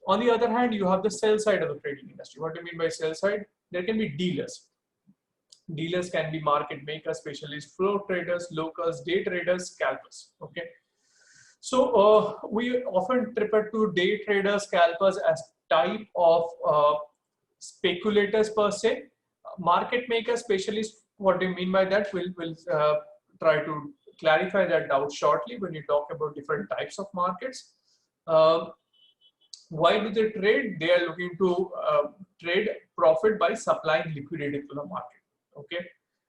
On the other hand, you have the sell side of the trading industry. What do you mean by sell side? There can be dealers. Dealers can be market makers, specialists, flow traders, locals, day traders, scalpers. Okay. So we often refer to day traders, scalpers as type of speculators per se. Market makers, specialists, what do you mean by that? We'll try to clarify that doubt shortly when you talk about different types of markets. Why do they trade? They are looking to trade profit by supplying liquidity to the market. Okay.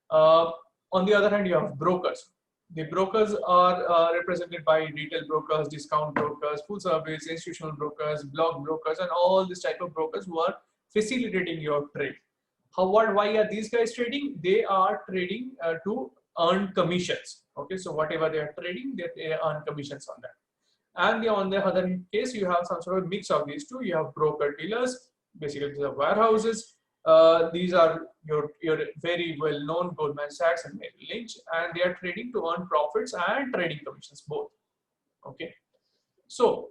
On the other hand, you have brokers. The brokers are represented by retail brokers, discount brokers, full service, institutional brokers, block brokers, and all this type of brokers who are facilitating your trade. Why are these guys trading? They are trading to earn commissions. Okay, so whatever they are trading, they earn commissions on that. And on the other case, you have some sort of mix of these two. You have broker dealers, basically these are warehouses. These are your very well-known Goldman Sachs and Merrill Lynch, and they are trading to earn profits and trading commissions both. Okay, so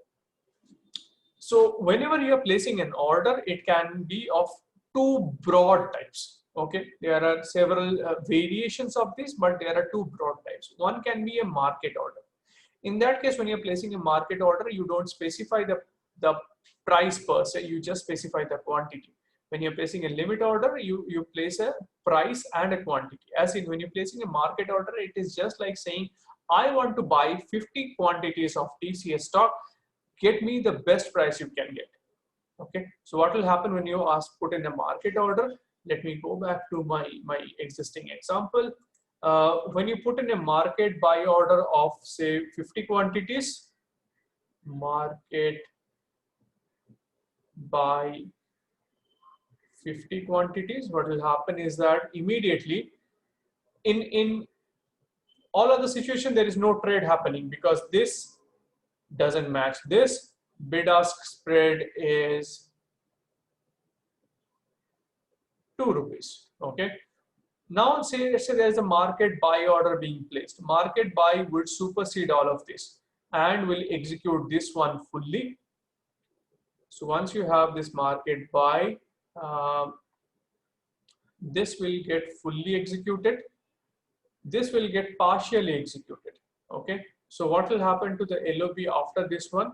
whenever you are placing an order, it can be of two broad types. Okay, there are several variations of this, but there are two broad types. One can be a market order. In that case, when you're placing a market order, you don't specify the price per se, you just specify the quantity. When you're placing a limit order, you place a price and a quantity. As in, when you're placing a market order, it is just like saying, I want to buy 50 quantities of TCS stock, get me the best price you can get. Okay, so what will happen when you put in a market order? Let me go back to my existing example. when you put in a market buy order of say 50 quantities, market buy 50 quantities, what will happen is that immediately in all other situation there is no trade happening because this doesn't match this. Bid ask spread is 2 rupees. Okay. Now let's say there is a market buy order being placed. Market buy would supersede all of this and will execute this one fully. So once you have this market buy, this will get fully executed. This will get partially executed. Okay. So what will happen to the LOB after this one?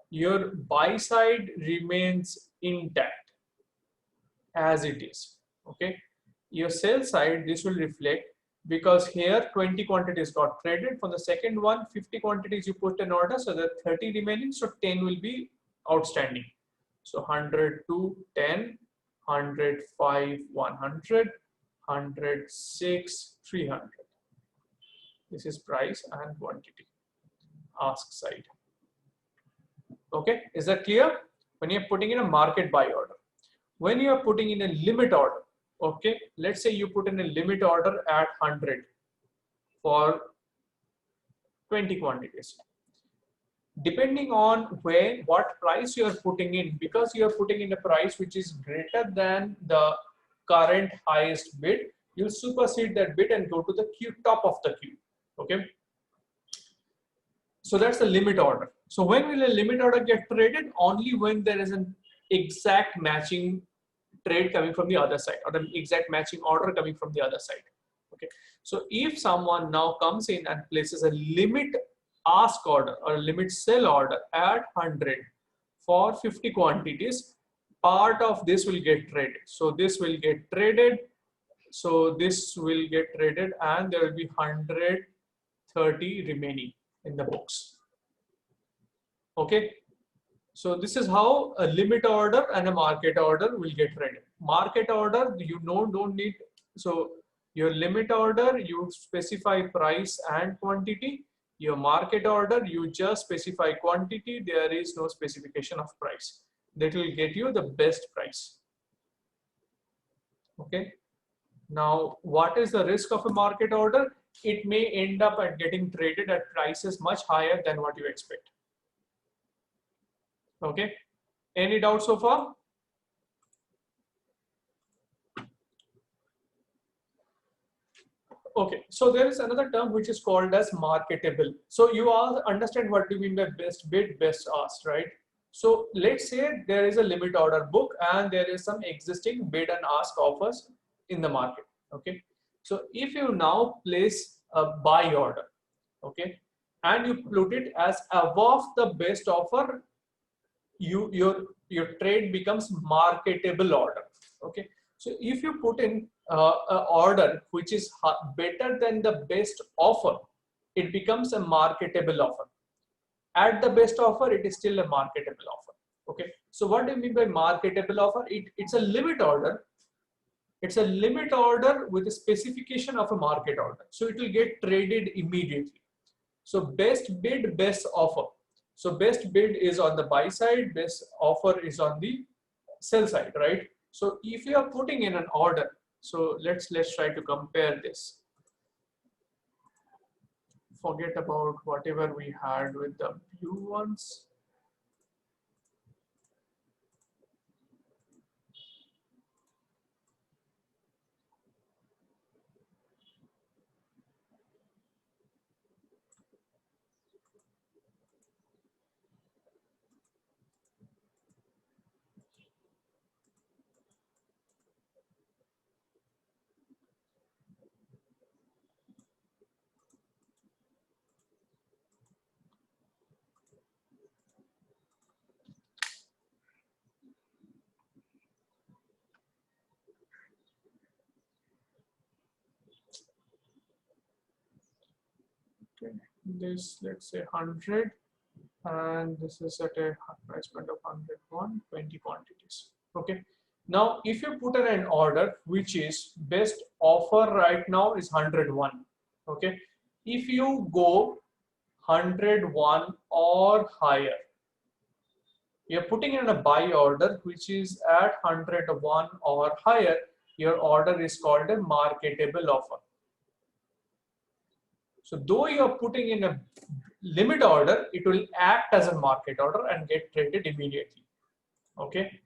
Your buy side remains intact as it is. Okay. Your sell side, this will reflect because here 20 quantities got traded. For the second one, 50 quantities you put an order, so there are 30 remaining, so 10 will be outstanding. So 100 to 10, 105, 100, 106, 300. This is price and quantity, ask side. Okay, is that clear? When you're putting in a market buy order, when you are putting in a limit order, okay, let's say you put in a limit order at 100 for 20 quantities. Depending on what price you are putting in, because you are putting in a price which is greater than the current highest bid, you'll supersede that bid and go to the queue, top of the queue. Okay. So that's the limit order. So when will a limit order get traded? Only when there is an exact matching trade coming from the other side, or the exact matching order coming from the other side. Okay. So if someone now comes in and places a limit ask order or a limit sell order at 100 for 50 quantities, part of this will get traded. So this will get traded. So this will get traded and there will be 130 remaining in the books. Okay. So this is how a limit order and a market order will get traded. Market order, you know, don't need, so your limit order, you specify price and quantity. Your market order, you just specify quantity. There is no specification of price. That will get you the best price. Okay. Now, what is the risk of a market order? It may end up at getting traded at prices much higher than what you expect. Okay. Any doubt so far? Okay, so there is another term which is called as marketable. So you all understand what do you mean by best bid, best ask, right? So let's say there is a limit order book and there is some existing bid and ask offers in the market. Okay, so if you now place a buy order, okay, and you put it as above the best offer, your trade becomes marketable order. Okay, so if you put in an order which is better than the best offer, it becomes a marketable offer. At the best offer, it is still a marketable offer. Okay, so what do you mean by marketable offer? It's a limit order. It's a limit order with a specification of a market order, so it will get traded immediately. So best bid, best offer. So best bid is on the buy side, best offer is on the sell side, right? So if you are putting in an order, so let's try to compare this. Forget about whatever we had with the blue ones. Okay, this let's say 100, and this is at a price point of 101, 20 quantities. Okay, Now, if you put in an order which is best offer right now is 101, okay. If you go 101 or higher, you're putting in a buy order which is at 101 or higher, your order is called a marketable offer. So though you are putting in a limit order, it will act as a market order and get traded immediately. Okay.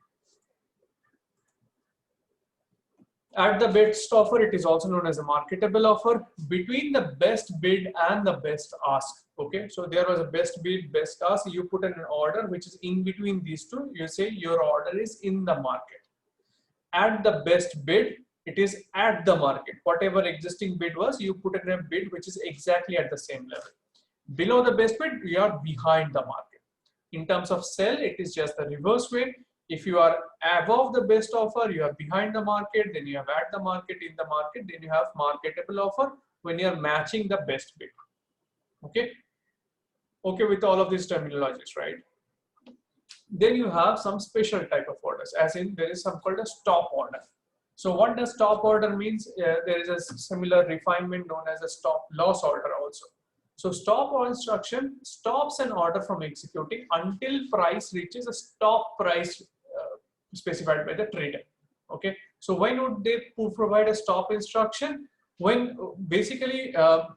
At the best offer, it is also known as a marketable offer between the best bid and the best ask. Okay, so there was a best bid, best ask. You put in an order which is in between these two. You say your order is in the market. At the best bid, it is at the market. Whatever existing bid was, you put in a bid which is exactly at the same level. Below the best bid, you are behind the market. In terms of sell, it is just the reverse way. If you are above the best offer, you are behind the market, then you have at the market, in the market, then you have marketable offer when you are matching the best bid. Okay. Okay with all of these terminologies, right? Then you have some special type of orders, as in there is some called a stop order. So what does stop order means? There is a similar refinement known as a stop loss order also. So stop or instruction stops an order from executing until price reaches a stop price specified by the trader. Okay. So when would they provide a stop instruction? When basically I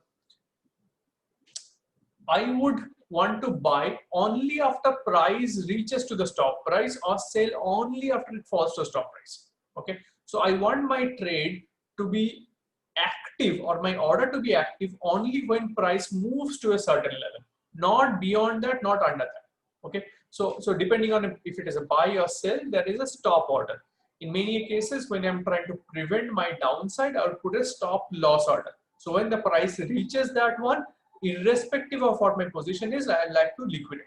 would want to buy only after price reaches to the stop price or sell only after it falls to stop price. Okay. So I want my trade to be active or my order to be active only when price moves to a certain level, not beyond that, not under that. Okay. So depending on if it is a buy or sell, there is a stop order. In many cases, when I'm trying to prevent my downside, I would put a stop loss order. So when the price reaches that one, irrespective of what my position is, I like to liquidate.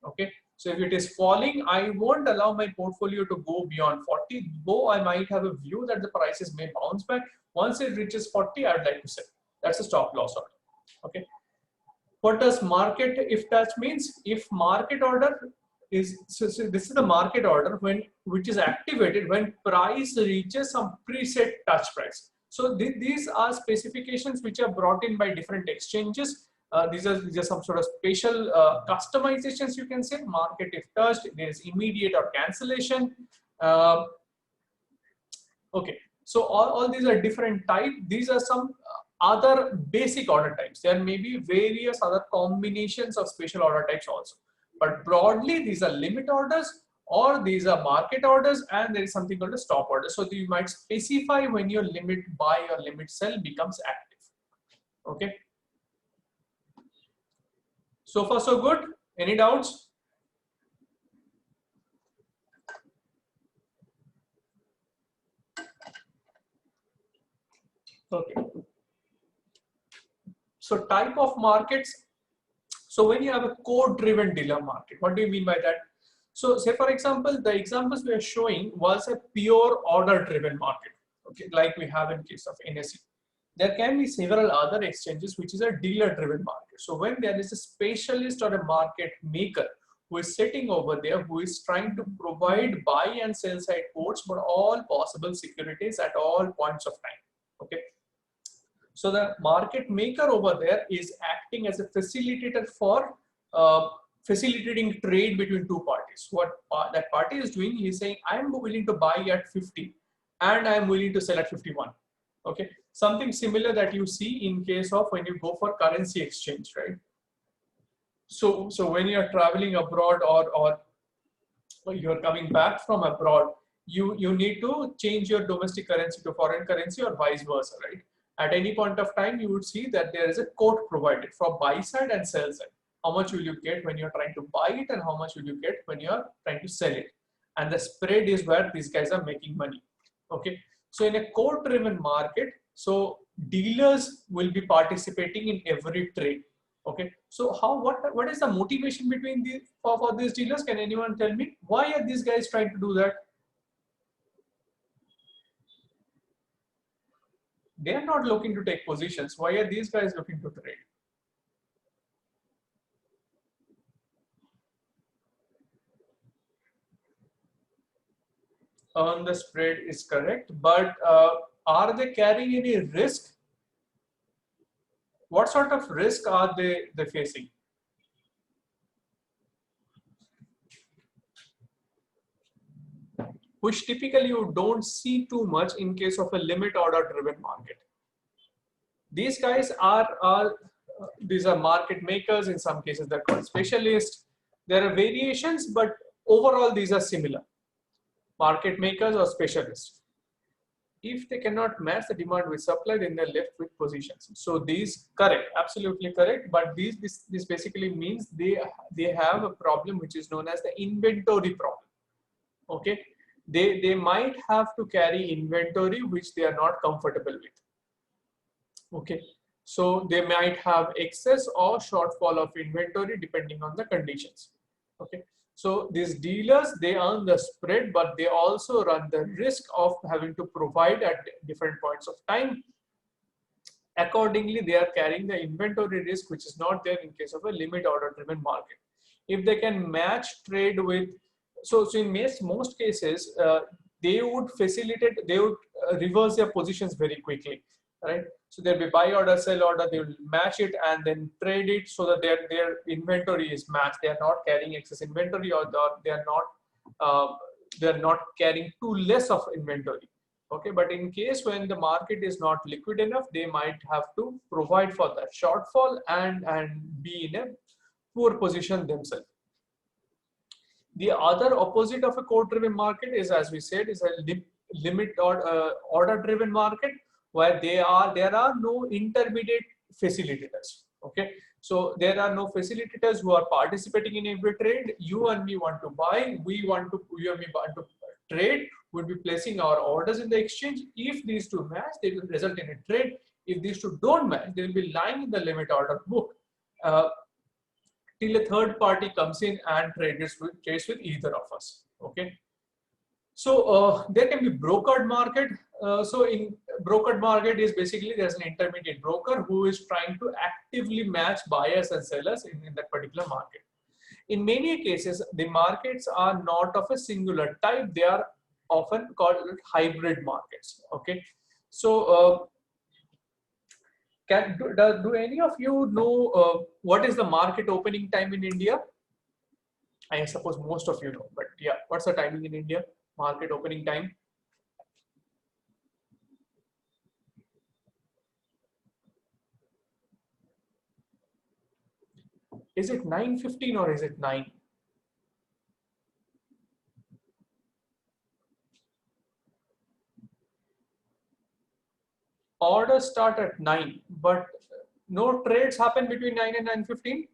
Okay. So if it is falling, I won't allow my portfolio to go beyond 40, though I might have a view that the prices may bounce back. Once it reaches 40, I'd like to sell. That's a stop loss order. Okay. What does market if touch means? If market order is, so this is the market order which is activated when price reaches some preset touch price. So these are specifications which are brought in by different exchanges. These are some sort of special customizations, you can say. Market if touched, there is immediate or cancellation. Okay, so all these are different types. These are some other basic order types. There may be various other combinations of special order types also. But broadly, these are limit orders or these are market orders, and there is something called a stop order. So you might specify when your limit buy or limit sell becomes active. Okay. So far so good. Any doubts? Okay. So type of markets. So when you have a code-driven dealer market, what do you mean by that? So say for example, the examples we are showing was a pure order-driven market. Okay, like we have in case of NSE. There can be several other exchanges which is a dealer-driven market. So when there is a specialist or a market maker who is sitting over there, who is trying to provide buy and sell side quotes for all possible securities at all points of time. Okay. So the market maker over there is acting as a facilitator for facilitating trade between two parties. What that party is doing, he is saying, I am willing to buy at 50 and I am willing to sell at 51. Okay, something similar that you see in case of when you go for currency exchange, right? So when you are traveling abroad or you are coming back from abroad, you need to change your domestic currency to foreign currency or vice versa, right? At any point of time, you would see that there is a quote provided for buy side and sell side. How much will you get when you're trying to buy it and how much will you get when you're trying to sell it? And the spread is where these guys are making money. Okay. So in a quote-driven market, so dealers will be participating in every trade. Okay. So what is the motivation between for these dealers? Can anyone tell me why are these guys trying to do that? They are not looking to take positions. Why are these guys looking to trade? Earn the spread is correct, but are they carrying any risk? What sort of risk are they facing? Which typically you don't see too much in case of a limit order driven market. These guys are these are market makers. In some cases they're called specialists. There are variations, but overall these are similar. Market makers or specialists. If they cannot match the demand with supply, then they're left with positions. So these, correct, absolutely correct. But this basically means they have a problem which is known as the inventory problem. Okay, they might have to carry inventory which they are not comfortable with. Okay, so they might have excess or shortfall of inventory depending on the conditions. Okay, so these dealers, they earn the spread, but they also run the risk of having to provide at different points of time. Accordingly, they are carrying the inventory risk, which is not there in case of a limit order driven market. If they can match trade with, so in most cases, they would facilitate, they would reverse their positions very quickly, right? So there'll be buy order, sell order, they will match it and then trade it so that their inventory is matched. They are not carrying excess inventory, or they are not carrying too less of inventory. Okay, but in case when the market is not liquid enough, they might have to provide for that shortfall and be in a poor position themselves. The other opposite of a core driven market is, as we said, is a limit or order driven market, where there are no intermediate facilitators. Okay, so there are no facilitators who are participating in every trade. You and me want to buy, you and me want to trade, would be placing our orders in the exchange. If these two match, they will result in a trade. If these two don't match, they will be lying in the limit order book till a third party comes in and trades with either of us. Okay, so there can be brokered market. So in brokered market is basically there's an intermediate broker who is trying to actively match buyers and sellers in that particular market. In many cases, the markets are not of a singular type. They are often called hybrid markets. Okay, so do any of you know what is the market opening time in India? I suppose most of you know, but yeah, what's the timing in India? Market opening time? Is it 9:15 or is it 9? Orders start at 9, but no trades happen between 9 and 9:15.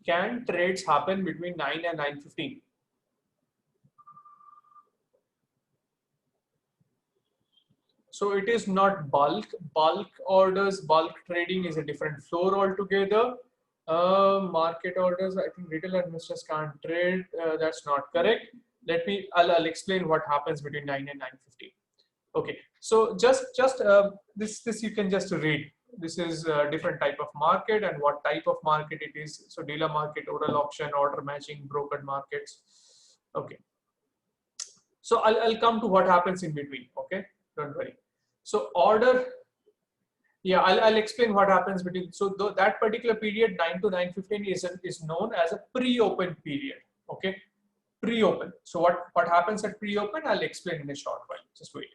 Can trades happen between 9 and 9:15? So it is not bulk. Bulk orders, bulk trading is a different floor altogether. Market orders, I think retail investors can't trade. That's not correct. I'll explain what happens between 9 and 9:15. Okay, so this you can just read. This is a different type of market and what type of market it is. So dealer market, oral auction, order matching, brokered markets. Okay, so I'll come to what happens in between. Okay, don't worry. So order, yeah, I'll explain what happens between. So that particular period, 9 to 9:15, is known as a pre-open period. Okay, pre-open. So what happens at pre-open? I'll explain in a short while. Just wait.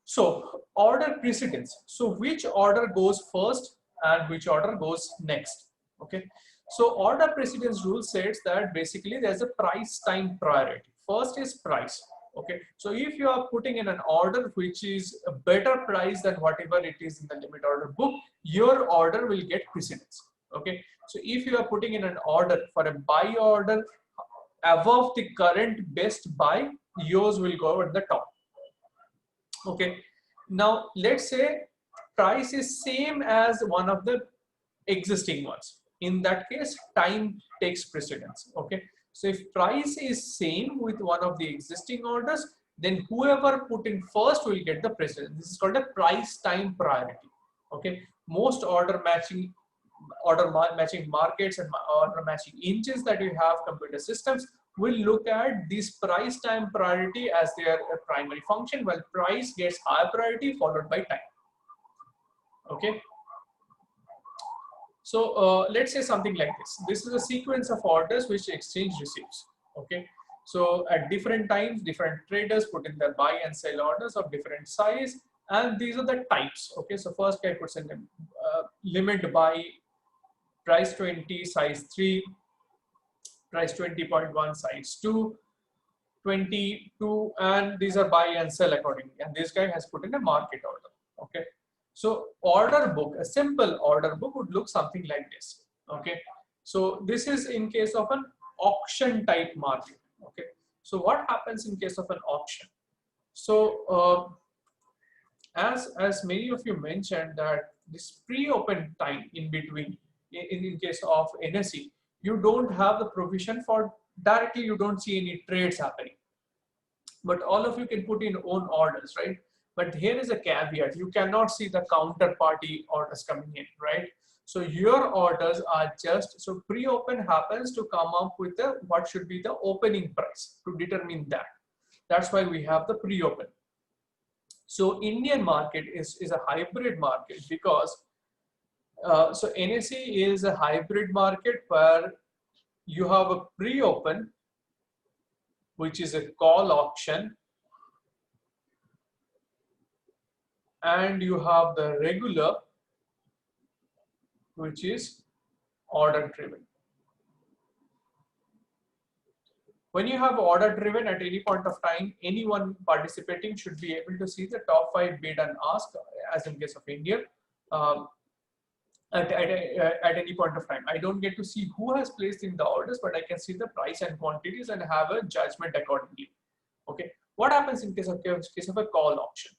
So order precedence. So which order goes first and which order goes next? Okay. So order precedence rule says that basically there's a price time priority. First is price. Okay. So if you are putting in an order which is a better price than whatever it is in the limit order book, your order will get precedence. Okay. So if you are putting in an order for a buy order above the current best buy, yours will go at the top. Okay, now let's say price is same as one of the existing ones. In that case, time takes precedence. Okay, so if price is same with one of the existing orders, then whoever put in first will get the precedence. This is called a price time priority. Okay, most order matching markets and order matching engines that you have, computer systems, will look at this price time priority as their primary function, while price gets higher priority followed by time. Okay, so let's say something like this. This is a sequence of orders which exchange receives. Okay, so at different times, different traders put in their buy and sell orders of different size, and these are the types. Okay, so first guy puts in limit buy, price 20, size 3, price 20.1, size 2, 22, and these are buy and sell accordingly. And this guy has put in a market order. Okay, so order book, a simple order book would look something like this. Okay, so this is in case of an auction type market. Okay, so what happens in case of an auction? So as many of you mentioned that this pre-open time in between, in case of NSE, you don't have the provision for directly, you don't see any trades happening, but all of you can put in own orders, right? But here is a caveat: you cannot see the counterparty orders coming in, right? So your orders are just, so pre-open happens to come up with the what should be the opening price to determine that. That's why we have the pre-open. So Indian market is a hybrid market because so NSE is a hybrid market where you have a pre-open, which is a call auction, and you have the regular, which is order driven. When you have order driven, at any point of time, anyone participating should be able to see the top 5 bid and ask, as in case of India, at any point of time. I don't get to see who has placed in the orders, but I can see the price and quantities and have a judgment accordingly. Okay, what happens in case of a call auction?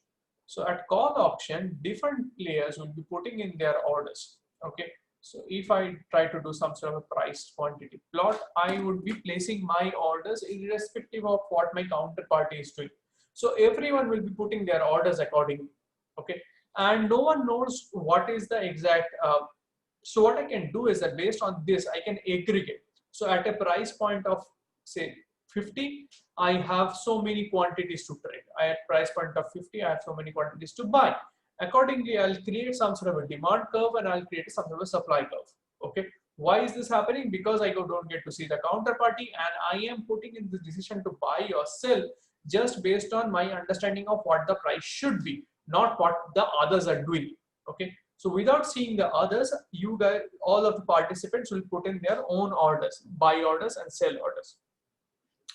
So at call auction, different players will be putting in their orders. Okay, so if I try to do some sort of a price quantity plot, I would be placing my orders irrespective of what my counterparty is doing. So everyone will be putting their orders accordingly. Okay, and no one knows what is the exact. So what I can do is that based on this, I can aggregate. So at a price point of say 50, I have so many quantities to trade. At price point of 50, I have so many quantities to buy. Accordingly, I'll create some sort of a demand curve and I'll create some sort of a supply curve. Okay, why is this happening? Because I don't get to see the counterparty, and I am putting in the decision to buy or sell just based on my understanding of what the price should be, not what the others are doing. Okay, so without seeing the others, you guys, all of the participants will put in their own orders, buy orders and sell orders.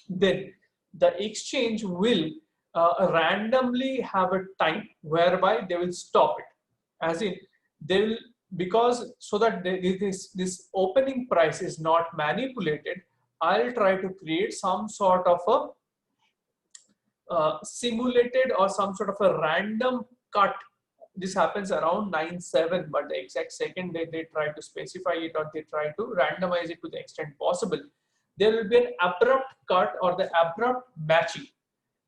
Then the exchange will randomly have a time whereby they will stop it, as in they will, because so that this opening price is not manipulated, I'll try to create some sort of a simulated or some sort of a random cut. This happens around 9/7, but the exact second they try to specify it or they try to randomize it to the extent possible, there will be an abrupt cut or the abrupt matching.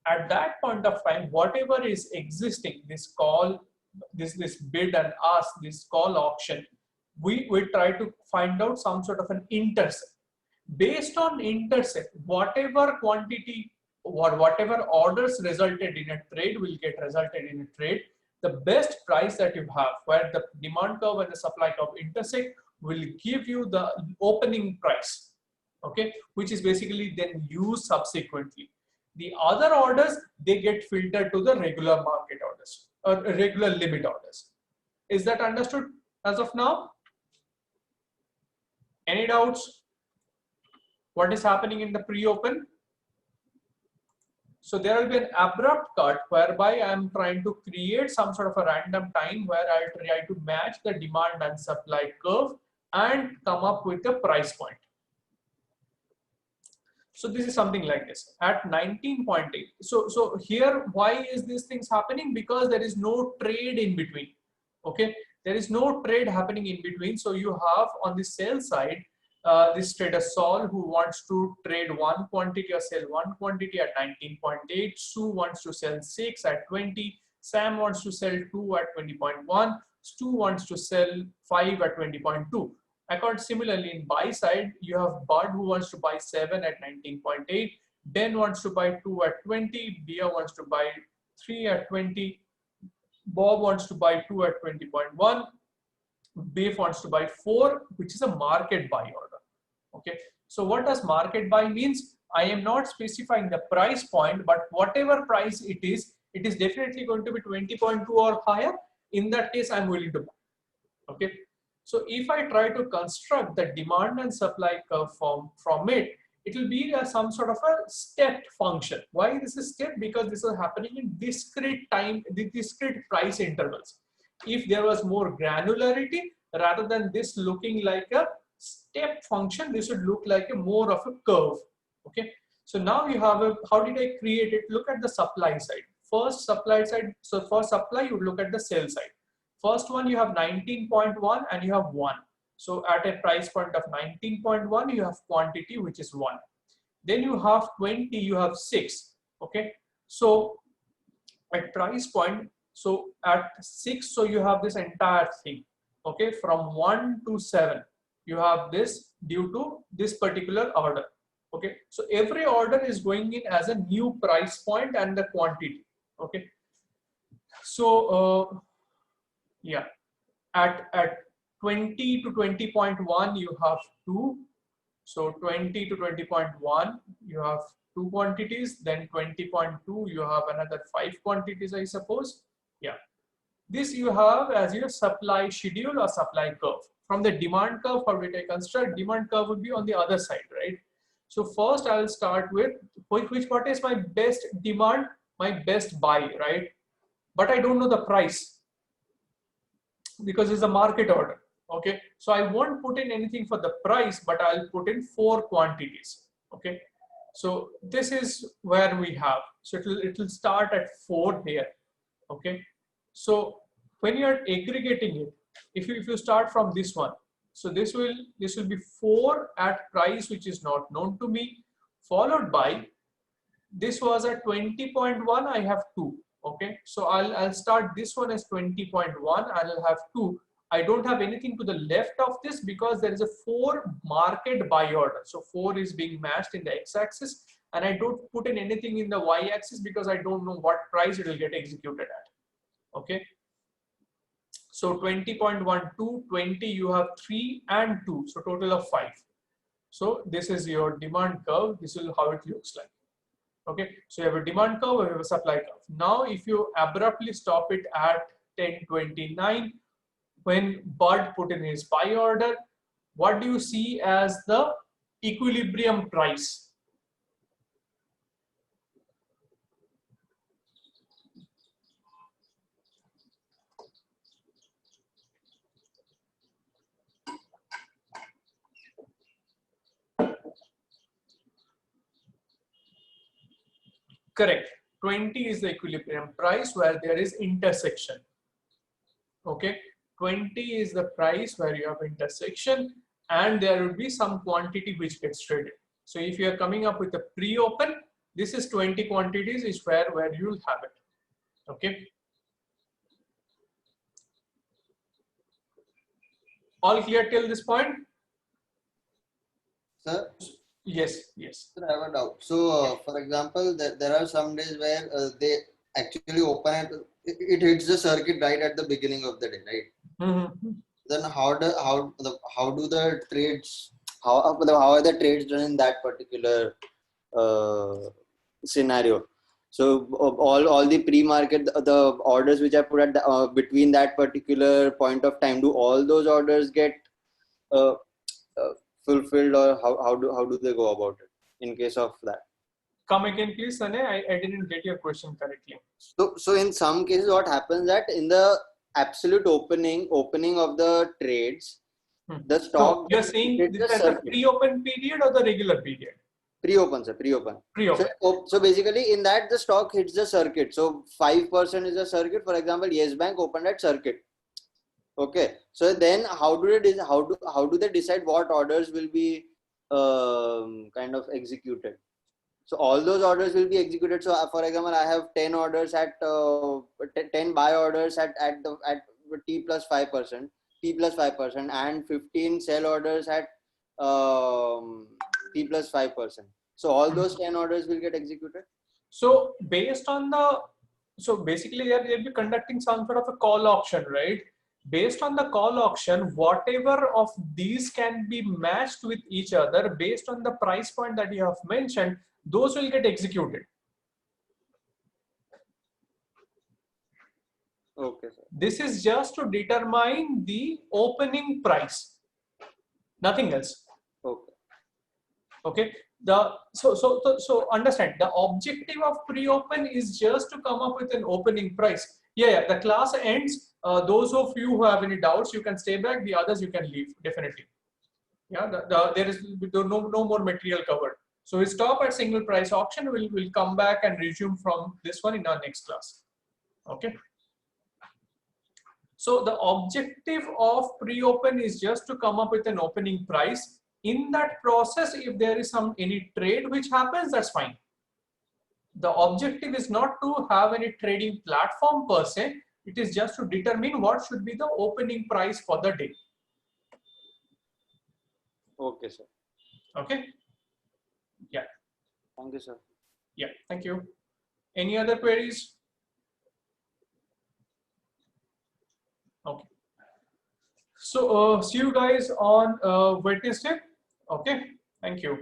At that point of time, whatever is existing, this call, this bid and ask, this call auction, we will try to find out some sort of an intercept. Based on intercept, whatever quantity or whatever orders resulted in a trade will get resulted in a trade. The best price that you have, where the demand curve and the supply curve intersect, will give you the opening price. Okay, which is basically then used subsequently. The other orders, they get filtered to the regular market orders or regular limit orders. Is that understood as of now? Any doubts? What is happening in the pre-open? So there will be an abrupt cut whereby I am trying to create some sort of a random time where I try to match the demand and supply curve and come up with a price point. So this is something like this at 19.8. So here, why is these things happening? Because there is no trade in between. Okay, there is no trade happening in between. So you have on the sell side, this trader Saul, who wants to trade one quantity or sell one quantity at 19.8. Sue wants to sell 6 at 20. Sam wants to sell 2 at 20.1. Stu wants to sell 5 at 20.2. Similarly, in buy side, you have Bud who wants to buy 7 at 19.8. Den wants to buy 2 at 20. Bia wants to buy 3 at 20. Bob wants to buy 2 at 20.1. Beef wants to buy 4, which is a market buy order. Okay, so what does market buy means? I am not specifying the price point, but whatever price it is definitely going to be 20.2 or higher. In that case, I'm willing to buy. Okay, so if I try to construct the demand and supply curve from it, it will be some sort of a stepped function. Why this is stepped? Because this is happening in discrete price intervals. If there was more granularity, rather than this looking like a step function, this would look like a more of a curve. Okay, so now you have a, how did I create it? Look at the supply side. First supply side, so for supply you look at the sell side. First one you have 19.1 and you have 1. So at a price point of 19.1 you have quantity which is 1. Then you have 20, you have 6. Okay, so at price point, so at 6, so you have this entire thing. Okay, from 1 to 7 you have this due to this particular order. Okay, so every order is going in as a new price point and the quantity. Okay, so yeah, at 20 to 20.1 you have 2. So 20 to 20.1 you have 2 quantities. Then 20.2 you have another 5 quantities, I suppose. Yeah, this you have as your supply schedule or supply curve. From the demand curve, for which I construct, demand curve would be on the other side, right? So first I will start with what is my best demand, my best buy, right? But I don't know the price because it's a market order. Okay, so I won't put in anything for the price, but I'll put in 4 quantities. Okay, so this is where we have, so it will start at 4 here. Okay, so when you are aggregating it, if you start from this one, so this will be 4 at price which is not known to me, followed by, this was at 20.1, I have 2. Okay, so I'll start this one as 20.1, I'll have 2. I don't have anything to the left of this because there is a 4 market buy order. So 4 is being matched in the x-axis, and I don't put in anything in the y-axis because I don't know what price it will get executed at. Okay, so 20.12, 20 you have 3 and 2, so total of 5. So this is your demand curve. This is how it looks like. Okay, so you have a demand curve, you have a supply curve. Now if you abruptly stop it at 1029, when Bud put in his buy order, what do you see as the equilibrium price? Correct. 20 is the equilibrium price where there is intersection. Okay, 20 is the price where you have intersection, and there will be some quantity which gets traded. So if you are coming up with a pre-open, this is 20 quantities is where you'll have it. Okay, all clear till this point? Sir? Yes, yes. Sir, I have a doubt. So, for example, there are some days where they actually open and it hits the circuit right at the beginning of the day, right? Mm-hmm. Then how do the trades, how are the trades done in that particular scenario? So all the pre-market, the orders which I put at the, between that particular point of time, do all those orders get fulfilled, or how do they go about it in case of that? Come again, please, Sane. I didn't get your question correctly. So in some cases, what happens that in the absolute opening of the trades, the stock. So you're saying this is the pre-open period or the regular period? Pre-open, sir. Pre-open. So basically, in that the stock hits the circuit. So 5% is the circuit. For example, Yes Bank opened at circuit. Okay, so then how do they decide what orders will be kind of executed? So all those orders will be executed. So for example, I have 10 orders at 10 buy orders at T plus 5%, and 15 sell orders at T plus 5%. So all those 10 orders will get executed. So based on so basically they'll be conducting some sort of a call auction, right? Based on the call auction, whatever of these can be matched with each other based on the price point that you have mentioned, those will get executed. Okay, sir. This is just to determine the opening price, nothing else. Okay. Okay. So understand, the objective of pre-open is just to come up with an opening price. Yeah, the class ends. Those of you who have any doubts, you can stay back. The others you can leave, definitely. Yeah, there is no more material covered. So we stop at single price auction. We'll come back and resume from this one in our next class. Okay. So the objective of pre-open is just to come up with an opening price. In that process, if there is any trade which happens, that's fine. The objective is not to have any trading platform per se. It is just to determine what should be the opening price for the day. Okay, sir. Okay. Yeah. Thank you, sir. Yeah. Thank you. Any other queries? Okay. So see you guys on Wednesday. Okay. Thank you.